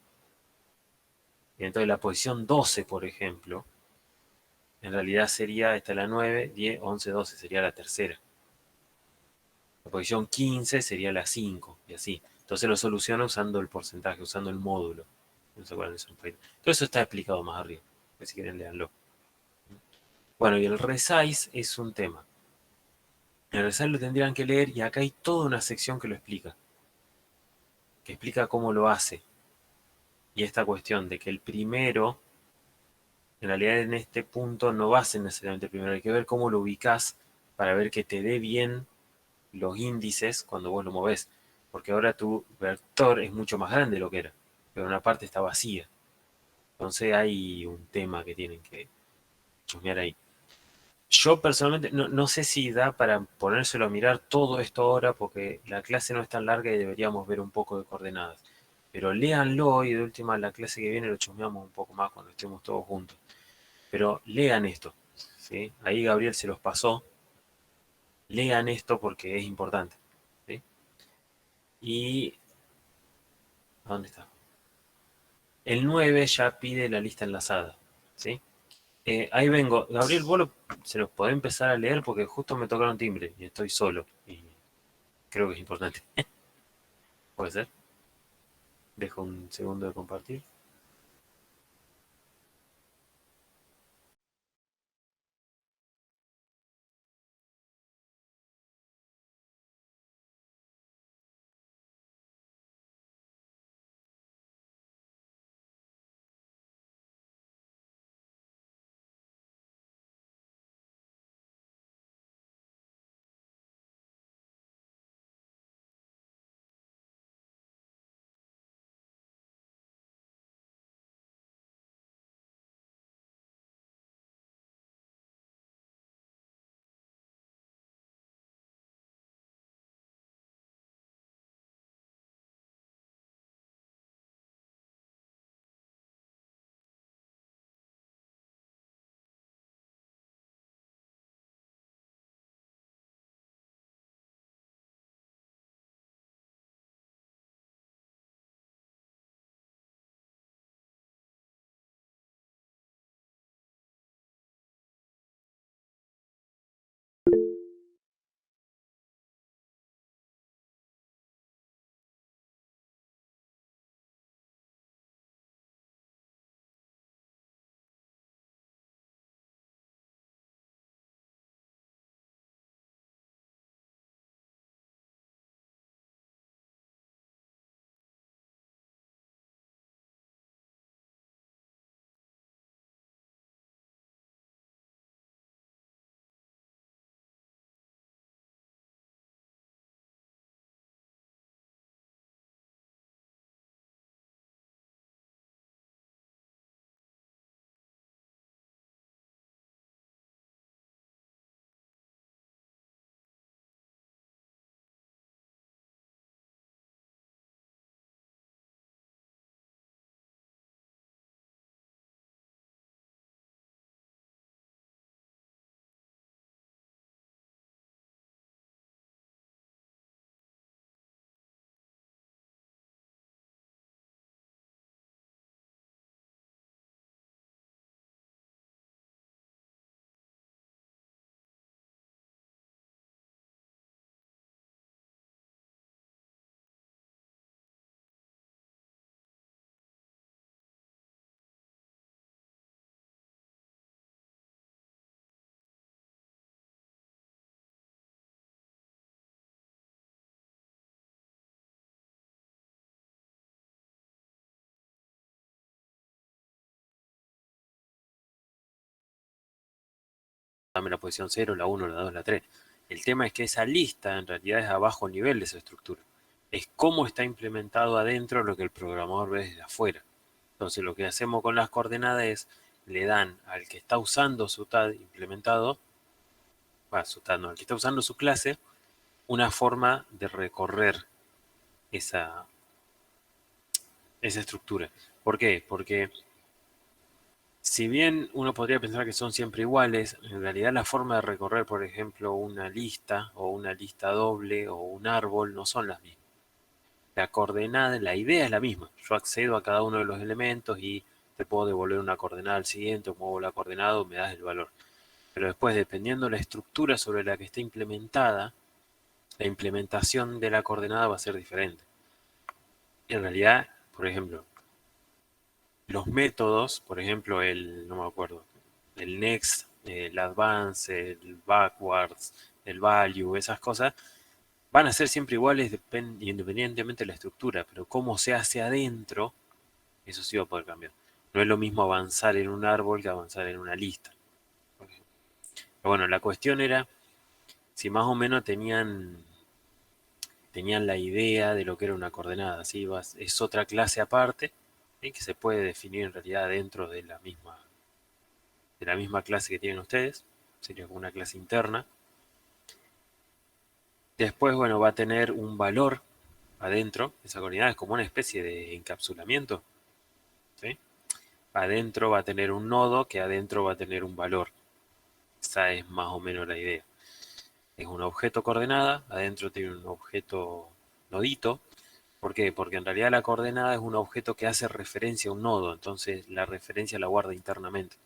Y entonces la posición 12, por ejemplo, en realidad sería, esta es la 9, 10, 11, 12, sería la tercera. La posición 15 sería la 5, y así. Entonces lo soluciona usando el porcentaje, usando el módulo. No se acuerdan de eso en Python. Todo eso está explicado más arriba. Si quieren, léanlo. Bueno, y el resize es un tema. El resize lo tendrían que leer y acá hay toda una sección que lo explica. Que explica cómo lo hace. Y esta cuestión de que el primero, en realidad en este punto no va a ser necesariamente el primero. Hay que ver cómo lo ubicás para ver que te dé bien los índices cuando vos lo movés. Porque ahora tu vector es mucho más grande de lo que era. Pero una parte está vacía. Entonces hay un tema que tienen que chusmear ahí. Yo personalmente no sé si da para ponérselo a mirar todo esto ahora porque la clase no es tan larga y deberíamos ver un poco de coordenadas. Pero léanlo y de última la clase que viene lo chusmeamos un poco más cuando estemos todos juntos. Pero lean esto, ¿sí? Ahí Gabriel se los pasó. Lean esto porque es importante, ¿sí? Y ¿a dónde está? El 9 ya pide la lista enlazada, ¿sí? Ahí vengo. Gabriel, se los podés empezar a leer porque justo me tocaron timbre y estoy solo. Y creo que es importante. ¿Puede ser? Dejo un segundo de compartir. dame la posición 0, la 1, la 2, la 3. El tema es que esa lista en realidad es a bajo nivel de esa estructura. Es cómo está implementado adentro lo que el programador ve desde afuera. Entonces lo que hacemos con las coordenadas es, le dan al que está usando su TAD implementado, al que está usando su clase, una forma de recorrer esa estructura. ¿Por qué? Porque si bien uno podría pensar que son siempre iguales, en realidad la forma de recorrer, por ejemplo, una lista o una lista doble o un árbol no son las mismas. La coordenada, la idea es la misma. Yo accedo a cada uno de los elementos y te puedo devolver una coordenada al siguiente, o muevo la coordenada o me das el valor. Pero después, dependiendo de la estructura sobre la que esté implementada, la implementación de la coordenada va a ser diferente. En realidad, por ejemplo, los métodos, por ejemplo, no me acuerdo, el next, el advance, el backwards, el value, esas cosas, van a ser siempre iguales independientemente de la estructura, pero cómo se hace adentro, eso sí va a poder cambiar. No es lo mismo avanzar en un árbol que avanzar en una lista. Pero bueno, la cuestión era si más o menos tenían la idea de lo que era una coordenada. ¿Sí? Es otra clase aparte, ¿sí? Que se puede definir en realidad dentro de la misma clase que tienen ustedes. Sería como una clase interna. Después, bueno, va a tener un valor adentro. Esa coordenada es como una especie de encapsulamiento. ¿Sí? Adentro va a tener un nodo que adentro va a tener un valor. Esa es más o menos la idea. Es un objeto coordenada, adentro tiene un objeto nodito. ¿Por qué? Porque en realidad la coordenada es un objeto que hace referencia a un nodo, entonces la referencia la guarda internamente.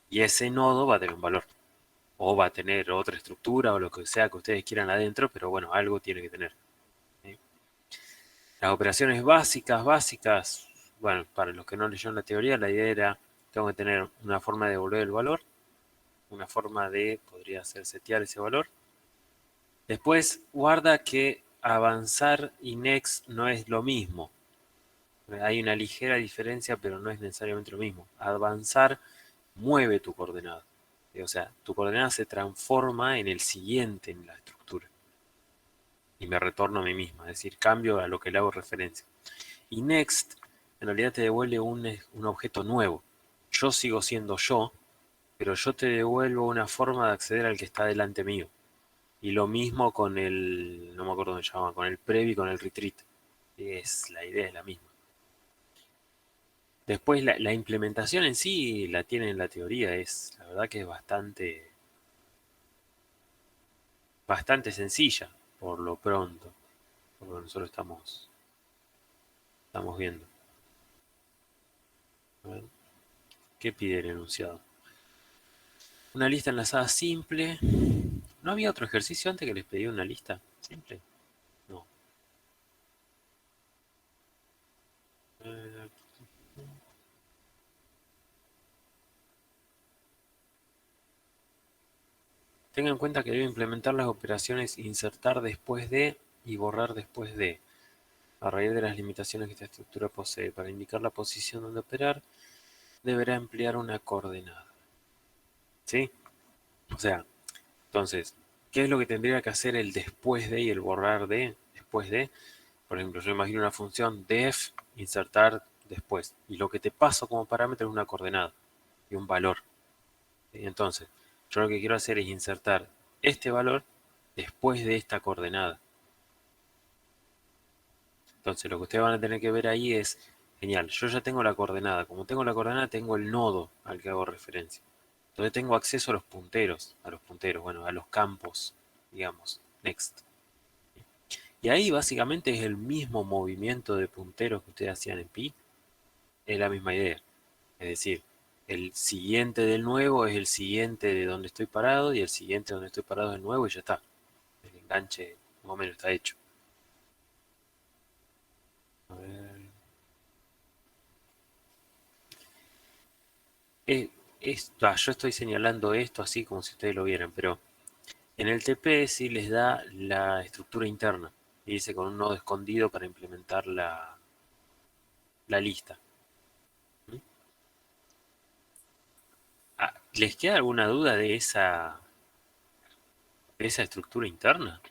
Y ese nodo va a tener un valor. O va a tener otra estructura o lo que sea que ustedes quieran adentro, pero bueno, algo tiene que tener. ¿Sí? Las operaciones básicas, bueno, para los que no leyeron la teoría, la idea era, tengo que tener una forma de devolver el valor, una forma de, podría ser setear ese valor. Después, guarda que avanzar y next no es lo mismo. Hay una ligera diferencia, pero no es necesariamente lo mismo. Avanzar mueve tu coordenada. O sea, tu coordenada se transforma en el siguiente en la estructura. Y me retorno a mí misma, es decir, cambio a lo que le hago referencia. Y next, en realidad te devuelve un objeto nuevo. Yo sigo siendo yo, pero yo te devuelvo una forma de acceder al que está delante mío. Y lo mismo con el, no me acuerdo cómo se llama, con el prev y con el retreat. La idea es la misma. Después la implementación en sí la tiene en la teoría, la verdad que es bastante sencilla, por lo pronto, por lo que nosotros estamos viendo. A ver, ¿qué pide el enunciado? Una lista enlazada simple, ¿No había otro ejercicio antes que les pedía una lista simple? No. Eh, Tenga en cuenta que debe implementar las operaciones insertar después de y borrar después de, a raíz de las limitaciones que esta estructura posee. Para indicar la posición donde operar, deberá emplear una coordenada. ¿Sí? O sea, entonces, ¿qué es lo que tendría que hacer el después de y el borrar de después de? Por ejemplo, yo imagino una función def insertar después. Y lo que te paso como parámetro es una coordenada y un valor. Entonces, yo lo que quiero hacer es insertar este valor después de esta coordenada. Entonces, lo que ustedes van a tener que ver ahí es, genial, yo ya tengo la coordenada. Como tengo la coordenada, tengo el nodo al que hago referencia. Entonces tengo acceso a los punteros, bueno, a los campos, digamos, next. Y ahí básicamente es el mismo movimiento de punteros que ustedes hacían en Pi, es la misma idea. Es decir, el siguiente del nuevo es el siguiente de donde estoy parado y el siguiente de donde estoy parado es el nuevo y ya está. El enganche más o menos está hecho. A ver. Yo estoy señalando esto así como si ustedes lo vieran, pero en el TP sí les da la estructura interna y dice con un nodo escondido para implementar la lista. ¿Mm? ¿Les queda alguna duda de esa estructura interna?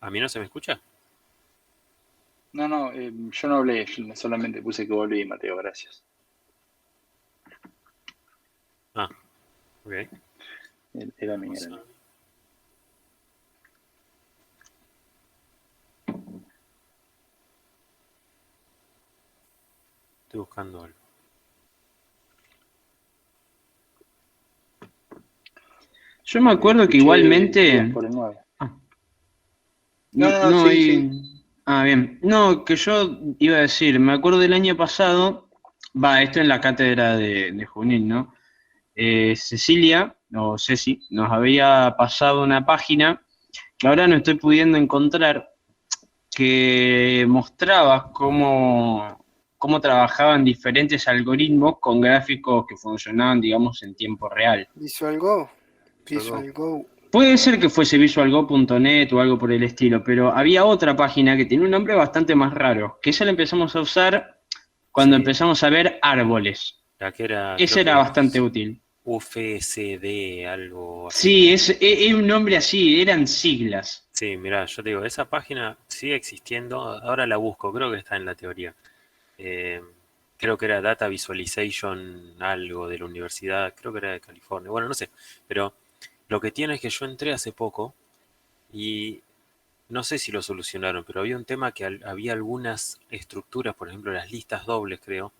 ¿A mí no se me escucha?
No, yo no hablé, solamente puse que volví, Mateo, gracias.
Ah, ok.
Era mi,
Vamos
era mi.
a- Estoy buscando algo.
Yo me acuerdo que
Escuché
igualmente...
10 por el 9.
Ah,
No, sí, sí.
bien. No, que yo iba a decir, me acuerdo del año pasado, esto en la cátedra de Junín, ¿no? Cecilia, o Ceci, nos había pasado una página que ahora no estoy pudiendo encontrar, que mostraba cómo trabajaban diferentes algoritmos con gráficos que funcionaban, digamos, en tiempo real.
Visual Go.
Luego,
Visual Go.
Puede ser que fuese visualgo.net o algo por el estilo, pero había otra página que tiene un nombre bastante más raro, que esa la empezamos a usar cuando
sí,
empezamos a ver árboles.
la que era, creo
Ese era
que
bastante
es
útil.
UFSD, algo así,
Sí,
¿no?
es un nombre así, eran siglas.
Sí, mirá, yo te digo, esa página sigue existiendo, ahora la busco, creo que está en la teoría. Eh, Creo que era Data Visualization, algo de la universidad, creo que era de California, bueno, no sé, pero lo que tiene es que yo entré hace poco y no sé si lo solucionaron, pero había un tema que había algunas estructuras, por ejemplo las listas dobles, creo,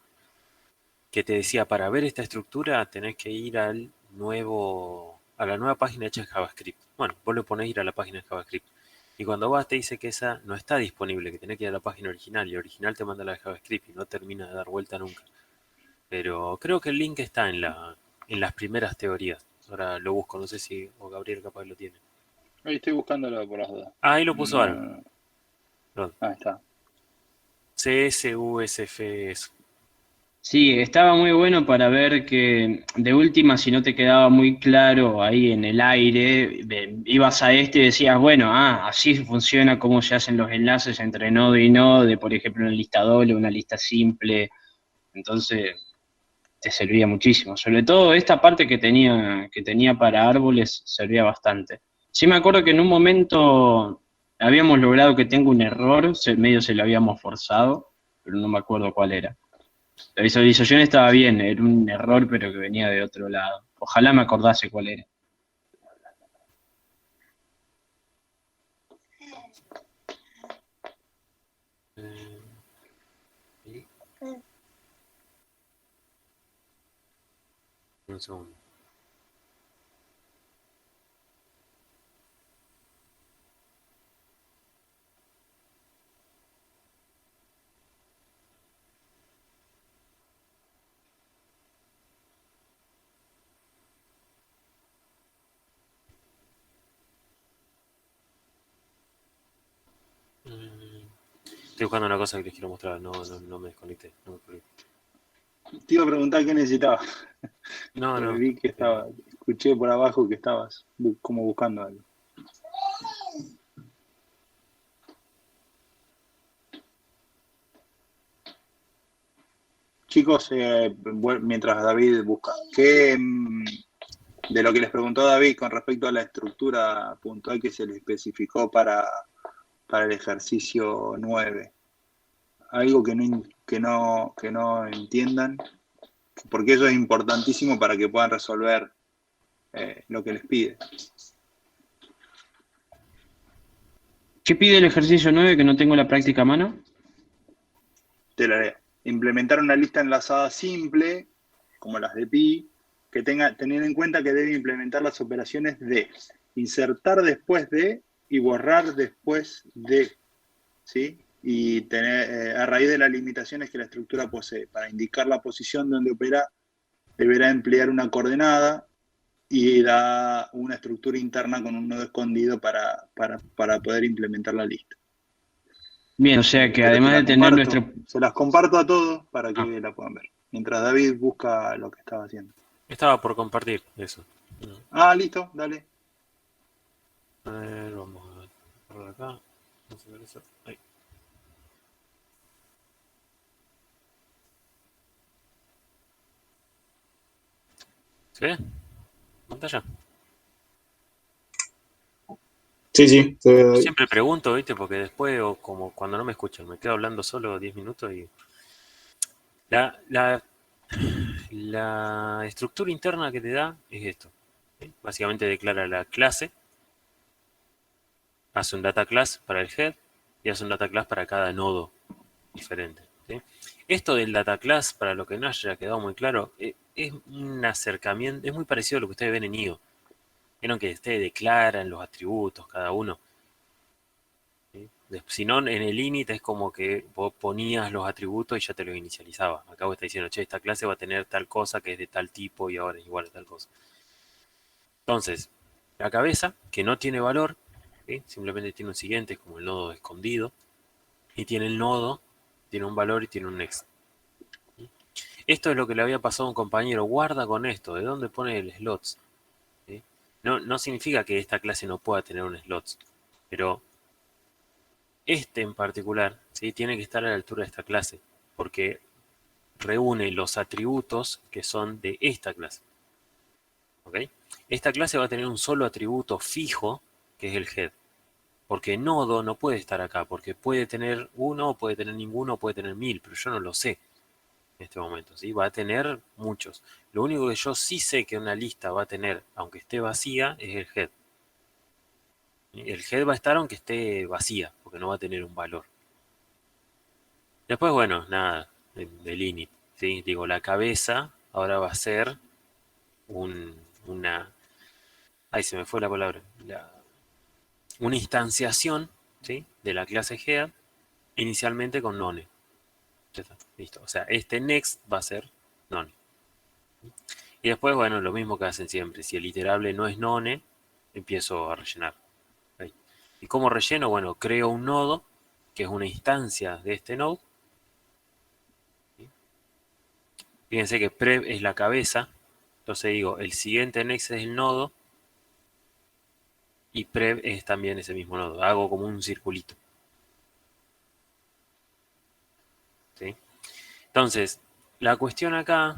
que te decía, para ver esta estructura tenés que ir a la nueva página hecha en JavaScript. Bueno, vos le ponés ir a la página de JavaScript. Y cuando vas te dice que esa no está disponible, que tenés que ir a la página original, y original te manda la de JavaScript y no termina de dar vuelta nunca. Pero creo que el link está en las primeras teorías. Ahora lo busco, no sé si o Gabriel capaz lo tiene.
Ahí estoy buscándolo por las dudas.
Ah, ahí lo puso Aaron. Perdón.
Ahí está.
CSUSF, eso.
Sí, estaba muy bueno para ver que de última, si no te quedaba muy claro ahí en el aire, ibas a este y decías, bueno, así funciona cómo se hacen los enlaces entre nodo y nodo, de por ejemplo una lista doble, una lista simple. Entonces te servía muchísimo. Sobre todo esta parte que tenía para árboles servía bastante. Sí me acuerdo que en un momento habíamos logrado que tenga un error, medio se lo habíamos forzado, pero no me acuerdo cuál era. La visualización estaba bien, era un error, pero que venía de otro lado. Ojalá me acordase cuál era.
Eh, y- un segundo. Estoy buscando una cosa que les quiero mostrar. No me desconecté. No me colgué.
Te iba a preguntar qué necesitabas.
No,
Porque
no.
vi que escuché por abajo que estabas como buscando algo. Chicos, mientras David busca, ¿qué de lo que les preguntó David con respecto a la estructura puntual que se le especificó para el ejercicio 9? Algo que no entiendan, porque eso es importantísimo para que puedan resolver lo que les pide.
¿Qué pide el ejercicio 9 que no tengo la práctica a mano?
Te la leo. Implementar una lista enlazada simple, como las de pi, que tener en cuenta que debe implementar las operaciones de insertar después de y borrar después de, ¿sí? Y tener, a raíz de las limitaciones que la estructura posee. Para indicar la posición donde opera, deberá emplear una coordenada y da una estructura interna con un nodo escondido para poder implementar la lista.
Bien, o sea que
Pero
además de tener nuestro...
se las comparto a todos para que la puedan ver. Mientras David busca lo que estaba haciendo.
Estaba por compartir eso.
Ah, listo, dale.
A ver, vamos a por acá. Vamos a ver eso. Ahí. ¿Se ve? ¿Pantalla?
Sí.
Siempre pregunto, ¿viste? Porque después, o como cuando no me escuchan, me quedo hablando solo 10 minutos y... La estructura interna que te da es esto. ¿Sí? Básicamente declara la clase, hace un data class para el head y hace un data class para cada nodo diferente. ¿Sí? Esto del data class, para lo que no haya quedado muy claro, es un acercamiento, es muy parecido a lo que ustedes ven en IO. Vieron que ustedes declaran los atributos cada uno. ¿Sí? Si no, en el init es como que vos ponías los atributos y ya te los inicializaba. Acá vos estás diciendo, che, esta clase va a tener tal cosa que es de tal tipo y ahora es igual a tal cosa. Entonces, la cabeza, que no tiene valor, ¿sí? Simplemente tiene un siguiente, como el nodo escondido, y tiene el nodo, tiene un valor y tiene un next. ¿Sí? Esto es lo que le había pasado a un compañero. Guarda con esto, ¿de dónde pone el slots? ¿Sí? No significa que esta clase no pueda tener un slots, pero este en particular, ¿sí? Tiene que estar a la altura de esta clase, porque reúne los atributos que son de esta clase. ¿Ok? Esta clase va a tener un solo atributo fijo, que es el head. Porque nodo no puede estar acá, porque puede tener uno, puede tener ninguno, puede tener 1000, pero yo no lo sé en este momento, ¿sí? Va a tener muchos. Lo único que yo sí sé que una lista va a tener, aunque esté vacía, es el head. El head va a estar aunque esté vacía, porque no va a tener un valor. Después, bueno, nada, del init, ¿sí? Digo, la cabeza ahora va a ser una... Ahí se me fue la palabra. Una instanciación, ¿sí? De la clase head, inicialmente con none. Ya está, listo. O sea, este next va a ser none. Y después, bueno, lo mismo que hacen siempre. Si el iterable no es none, empiezo a rellenar. ¿Okay? ¿Y cómo relleno? Bueno, creo un nodo, que es una instancia de este node. ¿Sí? Fíjense que prev es la cabeza. Entonces digo, el siguiente next es el nodo. Y prev es también ese mismo nodo. Hago como un circulito. ¿Sí? Entonces, la cuestión acá,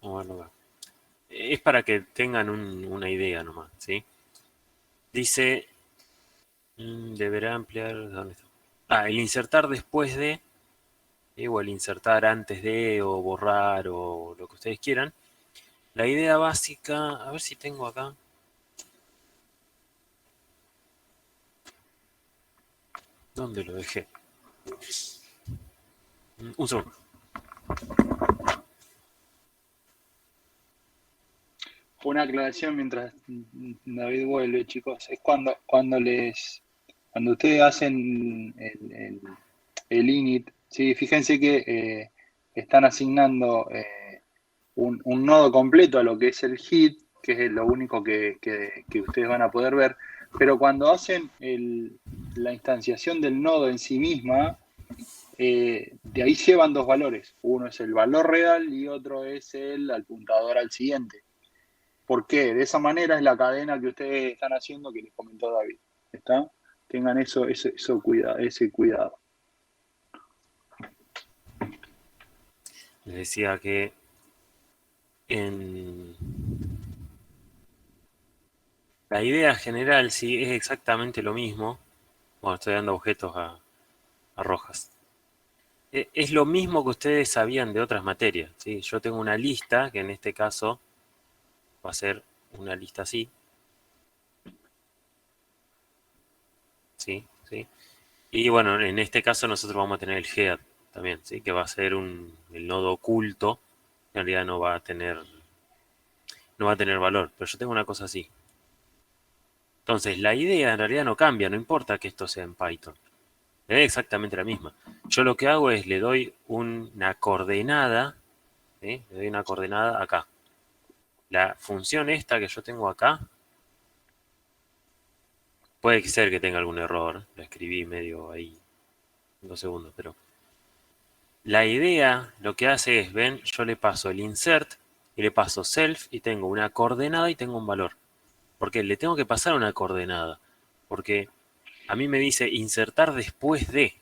vamos a verlo acá, es para que tengan una idea nomás, ¿sí? Dice, deberá emplear, ¿dónde está? El insertar después de, o el insertar antes de, o borrar, o lo que ustedes quieran. La idea básica, a ver si tengo acá. ¿Dónde lo dejé? Un segundo.
Una aclaración mientras David vuelve, chicos. Es cuando ustedes hacen el init, ¿sí? Fíjense que están asignando un nodo completo a lo que es el head, que es lo único que ustedes van a poder ver. Pero cuando hacen la instanciación del nodo en sí misma, de ahí llevan dos valores. Uno es el valor real y otro es el apuntador al siguiente. ¿Por qué? De esa manera es la cadena que ustedes están haciendo que les comentó David. ¿Está? Tengan ese cuidado.
Les decía que en la idea general sí es exactamente lo mismo. Bueno, estoy dando objetos a Rojas. Es lo mismo que ustedes sabían de otras materias, ¿sí? Yo tengo una lista, que en este caso va a ser una lista así. ¿Sí? ¿Sí? Y bueno, en este caso nosotros vamos a tener el head también, ¿sí? Que va a ser el nodo oculto. En realidad no va a tener valor, pero yo tengo una cosa así. Entonces, la idea en realidad no cambia, no importa que esto sea en Python. Es exactamente la misma. Yo lo que hago es le doy una coordenada, ¿sí? Le doy una coordenada acá. La función esta que yo tengo acá, puede ser que tenga algún error, la escribí medio ahí, 2 segundos, pero la idea lo que hace es, ven, yo le paso el insert y le paso self y tengo una coordenada y tengo un valor. Porque le tengo que pasar una coordenada. Porque a mí me dice insertar después de,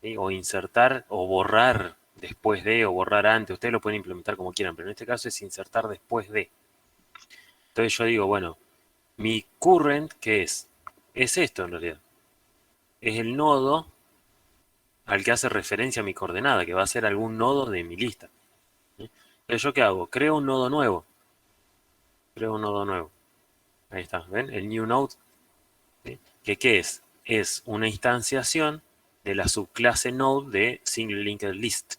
¿sí? O insertar o borrar después de o borrar antes. Ustedes lo pueden implementar como quieran, pero en este caso es insertar después de. Entonces yo digo, bueno, mi current, ¿qué es? Es esto en realidad. Es el nodo al que hace referencia mi coordenada, que va a ser algún nodo de mi lista. ¿Sí? Entonces, ¿yo qué hago? Creo un nodo nuevo. Ahí está, ¿ven? El new node. ¿Sí? ¿Qué es? Es una instanciación de la subclase node de single linked list.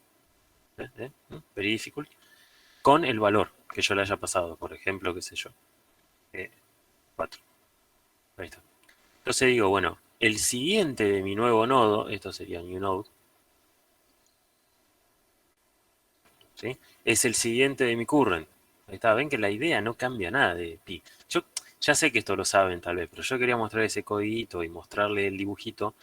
Very difficult. Con el valor que yo le haya pasado. Por ejemplo, qué sé yo. 4. Ahí está. Entonces digo, bueno, el siguiente de mi nuevo nodo, esto sería new node, ¿sí? Es el siguiente de mi current. Ahí está, ven que la idea no cambia nada de pi. Yo ya sé que esto lo saben tal vez, pero yo quería mostrar ese codiguito y mostrarle el dibujito,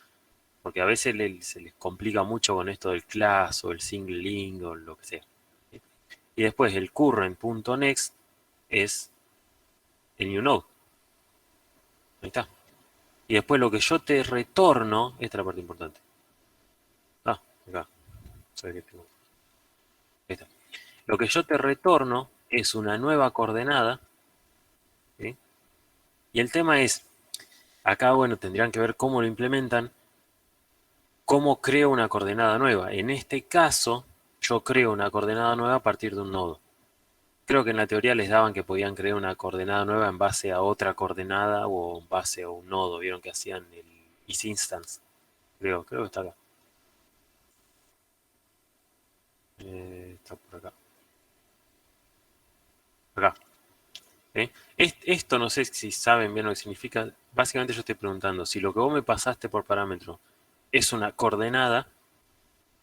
porque a veces se les complica mucho con esto del class o el single link o lo que sea. ¿Sí? Y después el current.next es el new node. Ahí está. Y después lo que yo te retorno, esta es la parte importante. Ah, acá. Ahí está. Lo que yo te retorno es una nueva coordenada. ¿Sí? Y el tema es, acá, bueno, tendrían que ver cómo lo implementan, cómo creo una coordenada nueva. En este caso, yo creo una coordenada nueva a partir de un nodo. Creo que en la teoría les daban que podían crear una coordenada nueva en base a otra coordenada o en base a un nodo. Vieron que hacían el isInstance. Creo que está acá. Está por acá. Acá. ¿Sí? Esto no sé si saben bien lo que significa. Básicamente yo estoy preguntando si lo que vos me pasaste por parámetro es una coordenada.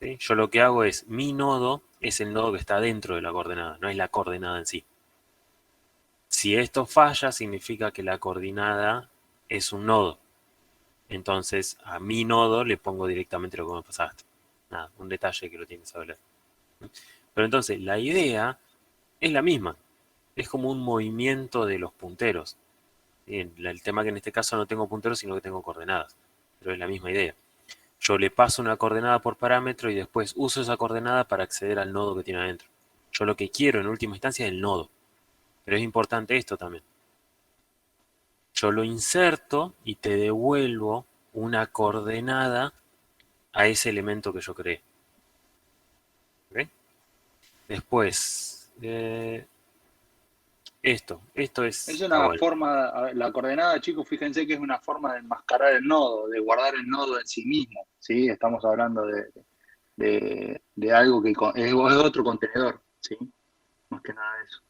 ¿Sí? Yo lo que hago es, mi nodo es el nodo que está dentro de la coordenada, no es la coordenada en sí. Si esto falla, significa que la coordenada es un nodo. Entonces, a mi nodo le pongo directamente lo que me pasaste. Nada, un detalle que lo tienes que saber. Pero entonces, la idea es la misma. Es como un movimiento de los punteros. El tema que en este caso no tengo punteros, sino que tengo coordenadas. Pero es la misma idea. Yo le paso una coordenada por parámetro y después uso esa coordenada para acceder al nodo que tiene adentro. Yo lo que quiero en última instancia es el nodo. Pero es importante esto también. Yo lo inserto y te devuelvo una coordenada a ese elemento que yo creé. ¿Ok? Después, esto es...
Es una forma, la coordenada, chicos, fíjense que es una forma de enmascarar el nodo, de guardar el nodo en sí mismo. ¿Sí? Estamos hablando de algo que es otro contenedor. ¿Sí? Más que nada eso.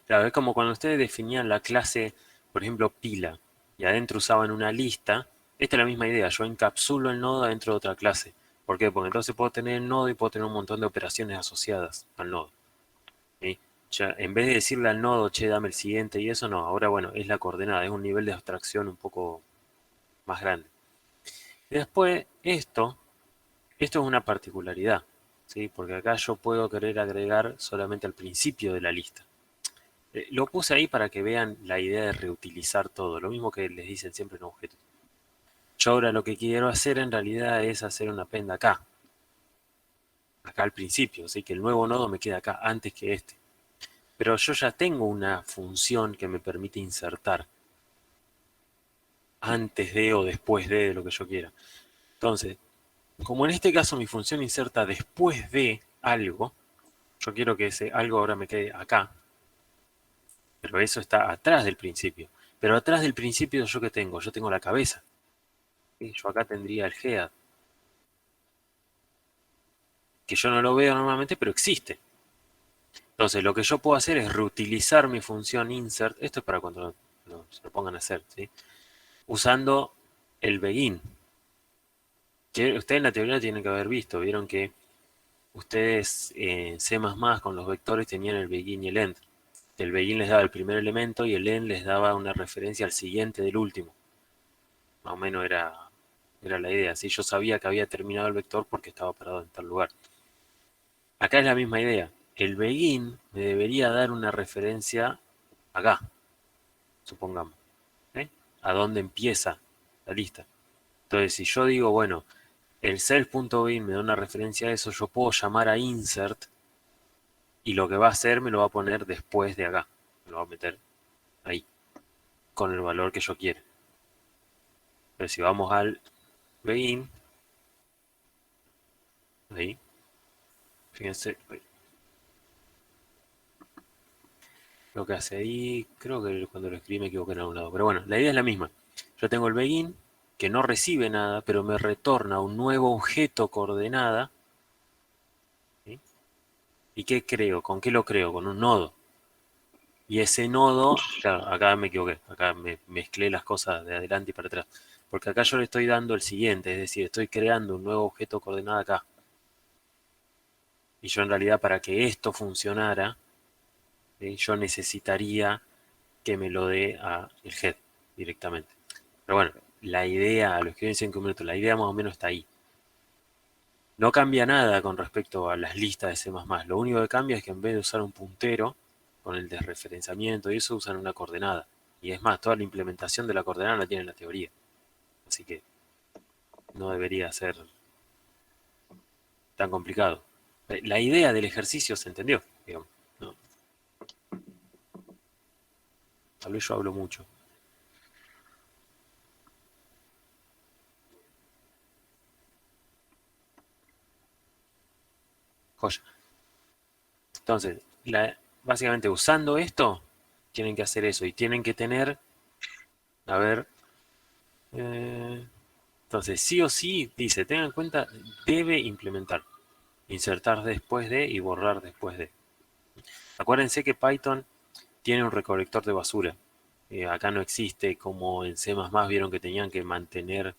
Claro, es como cuando ustedes definían la clase, por ejemplo, pila, y adentro usaban una lista. Esta es la misma idea, yo encapsulo el nodo adentro de otra clase. ¿Por qué? Porque entonces puedo tener el nodo y puedo tener un montón de operaciones asociadas al nodo. ¿Sí? Ya, en vez de decirle al nodo, che, dame el siguiente y eso, no. Ahora, bueno, es la coordenada, es un nivel de abstracción un poco más grande. Y después, esto es una particularidad, ¿sí? Porque acá yo puedo querer agregar solamente al principio de la lista. Lo puse ahí para que vean la idea de reutilizar todo, lo mismo que les dicen siempre en objetos. Yo ahora lo que quiero hacer en realidad es hacer una append acá al principio, así que el nuevo nodo me queda acá antes que este. Pero yo ya tengo una función que me permite insertar antes de o después de lo que yo quiera. Entonces, como en este caso mi función inserta después de algo, yo quiero que ese algo ahora me quede acá, pero eso está atrás del principio. Pero atrás del principio yo que tengo, yo tengo la cabeza. ¿Sí? Yo acá tendría el head, que yo no lo veo normalmente, pero existe. Entonces lo que yo puedo hacer es reutilizar mi función insert, esto es para cuando se lo pongan a hacer, ¿sí? Usando el begin, que ustedes en la teoría tienen que haber visto, vieron que ustedes en C++ con los vectores tenían el begin y el end. El begin les daba el primer elemento y el end les daba una referencia al siguiente del último. Más o menos era la idea. ¿Sí? Yo sabía que había terminado el vector porque estaba parado en tal lugar. Acá es la misma idea. El begin me debería dar una referencia acá, supongamos. ¿Eh? A dónde empieza la lista. Entonces, si yo digo, bueno, el self.begin me da una referencia a eso, yo puedo llamar a insert y lo que va a hacer me lo va a poner después de acá. Me lo va a meter ahí, con el valor que yo quiera. Pero si vamos al begin, ahí, fíjense, lo que hace ahí, creo que cuando lo escribí me equivoqué en algún lado. Pero bueno, la idea es la misma. Yo tengo el begin, que no recibe nada, pero me retorna un nuevo objeto coordenada. ¿Sí? ¿Y qué creo? ¿Con qué lo creo? Con un nodo. Y ese nodo, claro, acá me equivoqué, acá me mezclé las cosas de adelante y para atrás. Porque acá yo le estoy dando el siguiente, es decir, estoy creando un nuevo objeto coordenada acá. Y yo en realidad para que esto funcionara, yo necesitaría que me lo dé a el head directamente. Pero bueno, la idea, lo escribí en 5 minutos, la idea más o menos está ahí. No cambia nada con respecto a las listas de C++. Lo único que cambia es que en vez de usar un puntero con el desreferenciamiento y eso usan una coordenada. Y es más, toda la implementación de la coordenada la tiene en la teoría. Así que no debería ser tan complicado. La idea del ejercicio se entendió, digamos. ¿No? Tal vez yo hablo mucho. Joya. Entonces, básicamente usando esto, tienen que hacer eso y tienen que tener, a ver, entonces sí o sí, dice, tengan en cuenta, debe implementar, insertar después de y borrar después de. Acuérdense que Python tiene un recolector de basura. Acá no existe como en C++ vieron que tenían que mantener,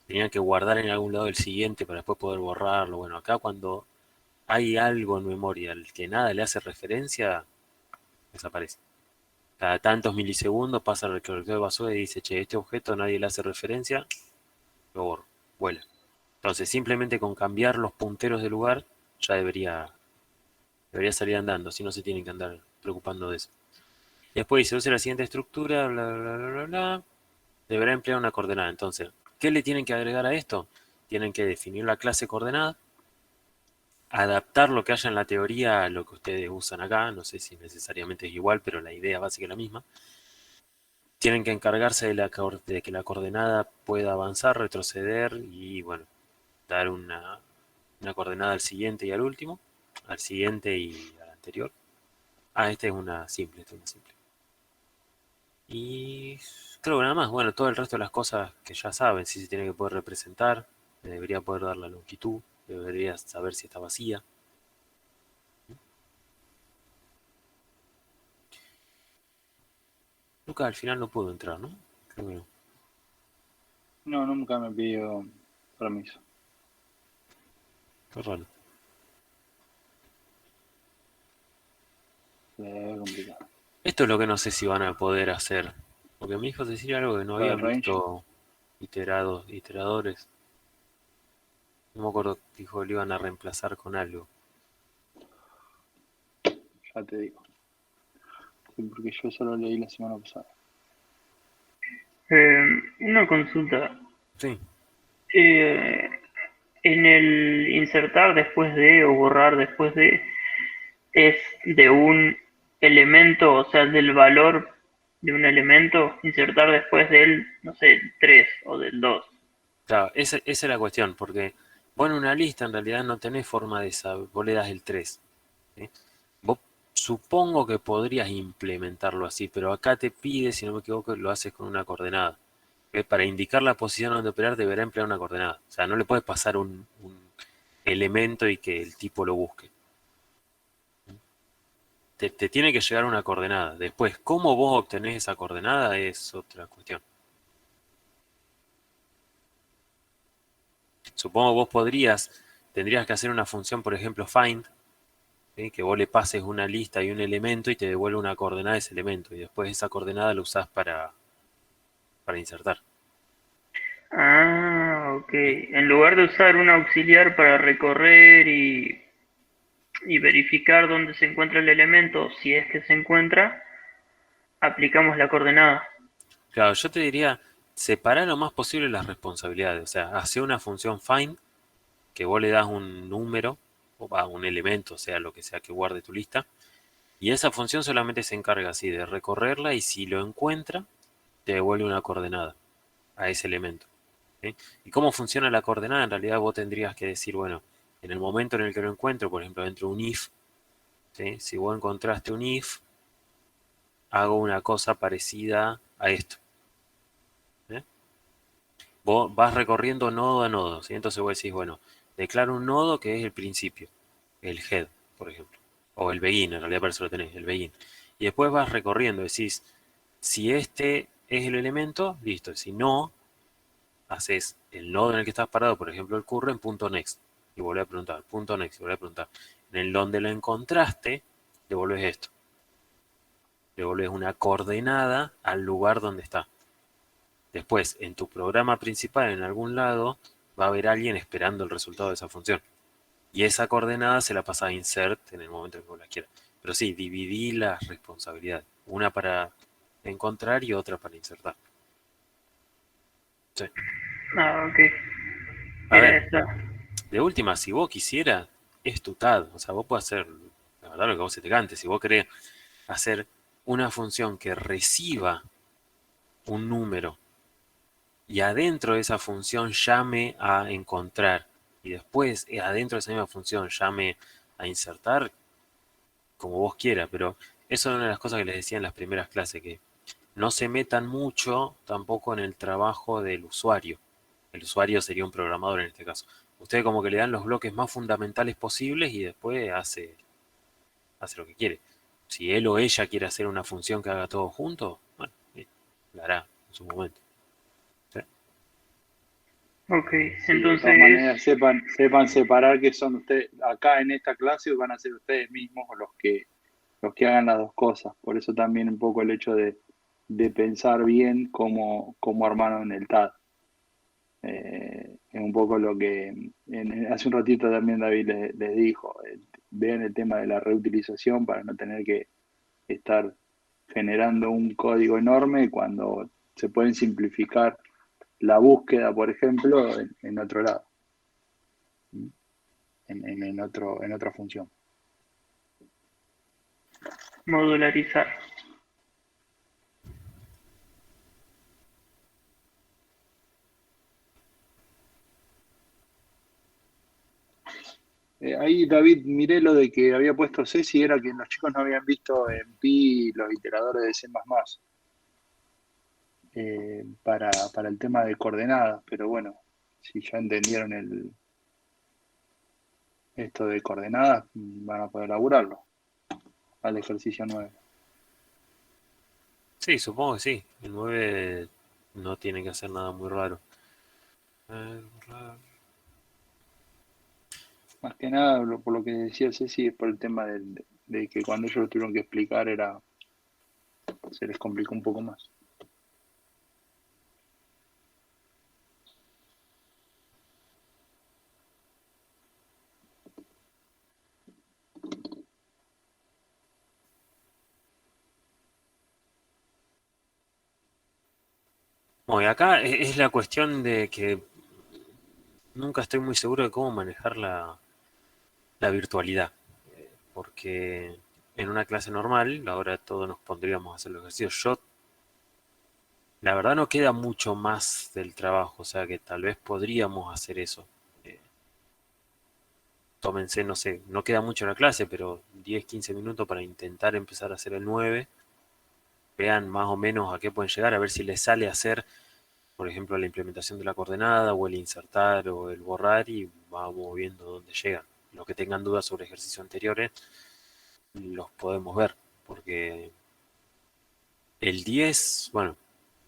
tenían que guardar en algún lado el siguiente para después poder borrarlo. Bueno, acá cuando hay algo en memoria al que nada le hace referencia, desaparece. Cada tantos milisegundos pasa el recolector de basura y dice, che, este objeto nadie le hace referencia, lo borro, vuela. Entonces, simplemente con cambiar los punteros de lugar, ya debería salir andando, si no se tienen que andar preocupando de eso. Y después dice, use la siguiente estructura, bla, bla, bla, bla, bla. Deberá emplear una coordenada. Entonces, ¿qué le tienen que agregar a esto? Tienen que definir la clase coordenada, adaptar lo que haya en la teoría a lo que ustedes usan acá. No sé si necesariamente es igual, pero la idea básica es la misma. Tienen que encargarse de que la coordenada pueda avanzar, retroceder y, bueno, dar una coordenada al siguiente y al último, al siguiente y al anterior. Esta es una simple, Y creo que nada más, bueno, todo el resto de las cosas que ya saben, si se tiene que poder representar, debería poder dar la longitud, debería saber si está vacía. Lucas al final no pudo entrar, ¿no? Creo que no.
No, nunca me pidió permiso.
Qué raro.
Es complicado.
Esto es lo que no sé si van a poder hacer. Porque me dijo decir algo que no habían
range.
visto iteradores. No me acuerdo, dijo que lo iban a reemplazar con algo.
Ya te digo. Sí, porque yo solo leí la semana pasada.
Una consulta.
Sí,
Eh, en el insertar después de o borrar después de, es de un elemento, o sea, del valor de un elemento, insertar después del, no sé, 3 o del 2.
claro, esa es la cuestión, porque vos en una lista en realidad no tenés forma de saber, vos le das el 3. ¿Sí? Vos supongo que podrías implementarlo así, pero acá te pide, si no me equivoco, lo haces con una coordenada. Para indicar la posición donde operar deberá emplear una coordenada. O sea, no le puedes pasar un elemento y que el tipo lo busque. Te tiene que llegar una coordenada. Después, cómo vos obtenés esa coordenada es otra cuestión. Supongo vos tendrías que hacer una función, por ejemplo, find, ¿sí? Que vos le pases una lista y un elemento y te devuelve una coordenada de ese elemento. Y después esa coordenada la usás para insertar.
Ah, ok.
¿Sí?
En lugar de usar un auxiliar para recorrer y verificar dónde se encuentra el elemento, si es que se encuentra, aplicamos la coordenada.
Claro, yo te diría, separar lo más posible las responsabilidades. O sea, hacer una función find que vos le das un número o un elemento, o sea, lo que sea que guarde tu lista. Y esa función solamente se encarga así de recorrerla y si lo encuentra, te devuelve una coordenada a ese elemento. ¿Sí? ¿Y cómo funciona la coordenada? En realidad vos tendrías que decir, bueno, en el momento en el que lo encuentro, por ejemplo, dentro de un if, ¿sí? Si vos encontraste un if, hago una cosa parecida a esto. ¿Sí? Vos vas recorriendo nodo a nodo, ¿sí? Entonces vos decís, bueno, declaro un nodo que es el principio, el head, por ejemplo, o el begin, en realidad para eso lo tenés, el begin. Y después vas recorriendo, decís, si este es el elemento, listo. Si no, haces el nodo en el que estás parado, por ejemplo, el current, punto next. Y volvés a preguntar, punto next, y volvés a preguntar. En el donde lo encontraste, devolves esto. Devolves una coordenada al lugar donde está. Después, en tu programa principal, en algún lado, va a haber alguien esperando el resultado de esa función. Y esa coordenada se la pasa a insert en el momento en que vos la quieras. Pero sí, dividí las responsabilidades. Una para encontrar y otra para insertar. Sí.
Ah, ok.
A
Era
ver,
esa.
de última, si vos quisieras, es tu TAD. O sea, vos podés hacer, la verdad, lo que vos se te cante. Si vos querés hacer una función que reciba un número y adentro de esa función llame a encontrar y después adentro de esa misma función llame a insertar, como vos quieras, pero eso es una de las cosas que les decía en las primeras clases, que no se metan mucho tampoco en el trabajo del usuario. El usuario sería un programador en este caso. Ustedes como que le dan los bloques más fundamentales posibles y después hace lo que quiere. Si él o ella quiere hacer una función que haga todo junto, bueno, la hará en su momento. ¿Sí?
Ok,
Sí, de todas
entonces,
maneras, sepan separar que son ustedes, acá en esta clase van a ser ustedes mismos los que hagan las dos cosas. Por eso también un poco el hecho de pensar bien cómo armaron el TAD. Es un poco lo que hace un ratito también David les dijo. Vean el tema de la reutilización para no tener que estar generando un código enorme cuando se pueden simplificar la búsqueda, por ejemplo, en otro lado, en otra función.
modularizar.
Ahí, David, miré lo de que había puesto Ceci, era que los chicos no habían visto en Pi los iteradores de C++, para el tema de coordenadas, pero bueno, si ya entendieron esto de coordenadas, van a poder laburarlo al ejercicio 9.
Sí, supongo que sí. El 9 no tiene que hacer nada muy raro. Borrar.
Más que nada, por lo que decía Ceci, es por el tema de que cuando ellos lo tuvieron que explicar se les complicó un poco más.
Bueno, y acá es la cuestión de que nunca estoy muy seguro de cómo manejar la virtualidad. Porque en una clase normal, ahora todos nos pondríamos a hacer los ejercicios. La verdad no queda mucho más del trabajo, o sea que tal vez podríamos hacer eso. Eh, Tómense, no sé, no queda mucho en la clase, pero 10, 15 minutos para intentar empezar a hacer el 9. Vean más o menos a qué pueden llegar, a ver si les sale hacer, por ejemplo, la implementación de la coordenada o el insertar o el borrar y vamos viendo dónde llegan. Los que tengan dudas sobre ejercicios anteriores, los podemos ver, porque el 10, bueno,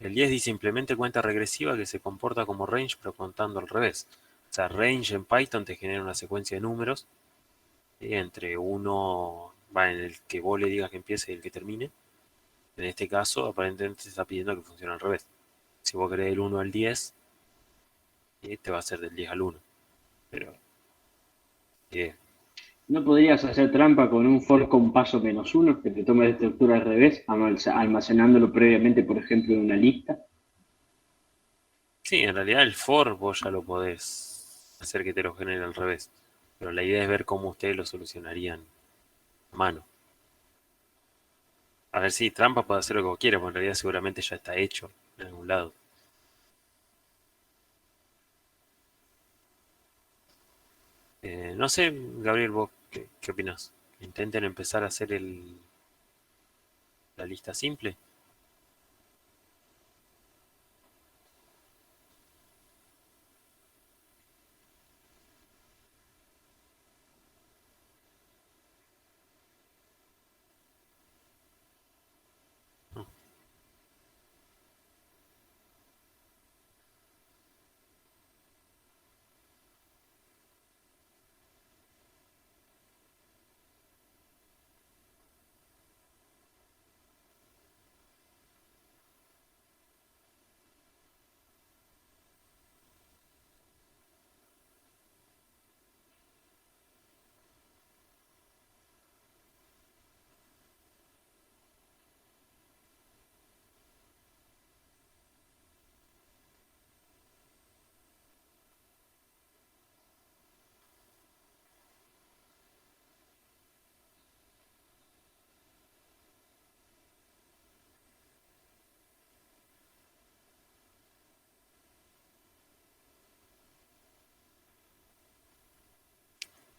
el 10 dice implemente cuenta regresiva que se comporta como range pero contando al revés. O sea, range en Python te genera una secuencia de números entre uno, va en el que vos le digas que empiece y el que termine. En este caso, aparentemente se está pidiendo que funcione al revés. Si vos querés del 1 al 10, te va a ser del 10 al 1. Pero, eh,
¿No podrías hacer trampa con un for con paso -1 que te tome la estructura al revés, almacenándolo previamente, por ejemplo, en una lista?
sí, en realidad el for vos ya lo podés hacer que te lo genere al revés. Pero la idea es ver cómo ustedes lo solucionarían a mano. A ver si trampa puede hacer lo que vos quieras, porque en realidad seguramente ya está hecho en algún lado. No sé, Gabriel, vos, ¿qué opinás? ¿Intenten empezar a hacer la lista simple? No.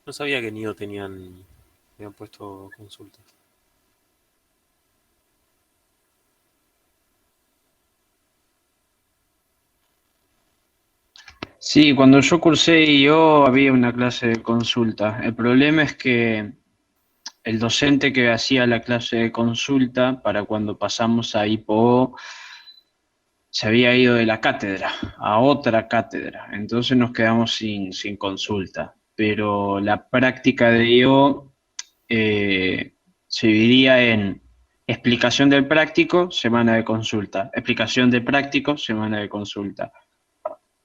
No sabía que NIO habían puesto consultas.
Sí, cuando yo cursé IO había una clase de consulta. El problema es que el docente que hacía la clase de consulta para cuando pasamos a IPO se había ido de la cátedra a otra cátedra, entonces nos quedamos sin consulta. Pero la práctica de IO se dividía en explicación del práctico, semana de consulta, explicación del práctico, semana de consulta.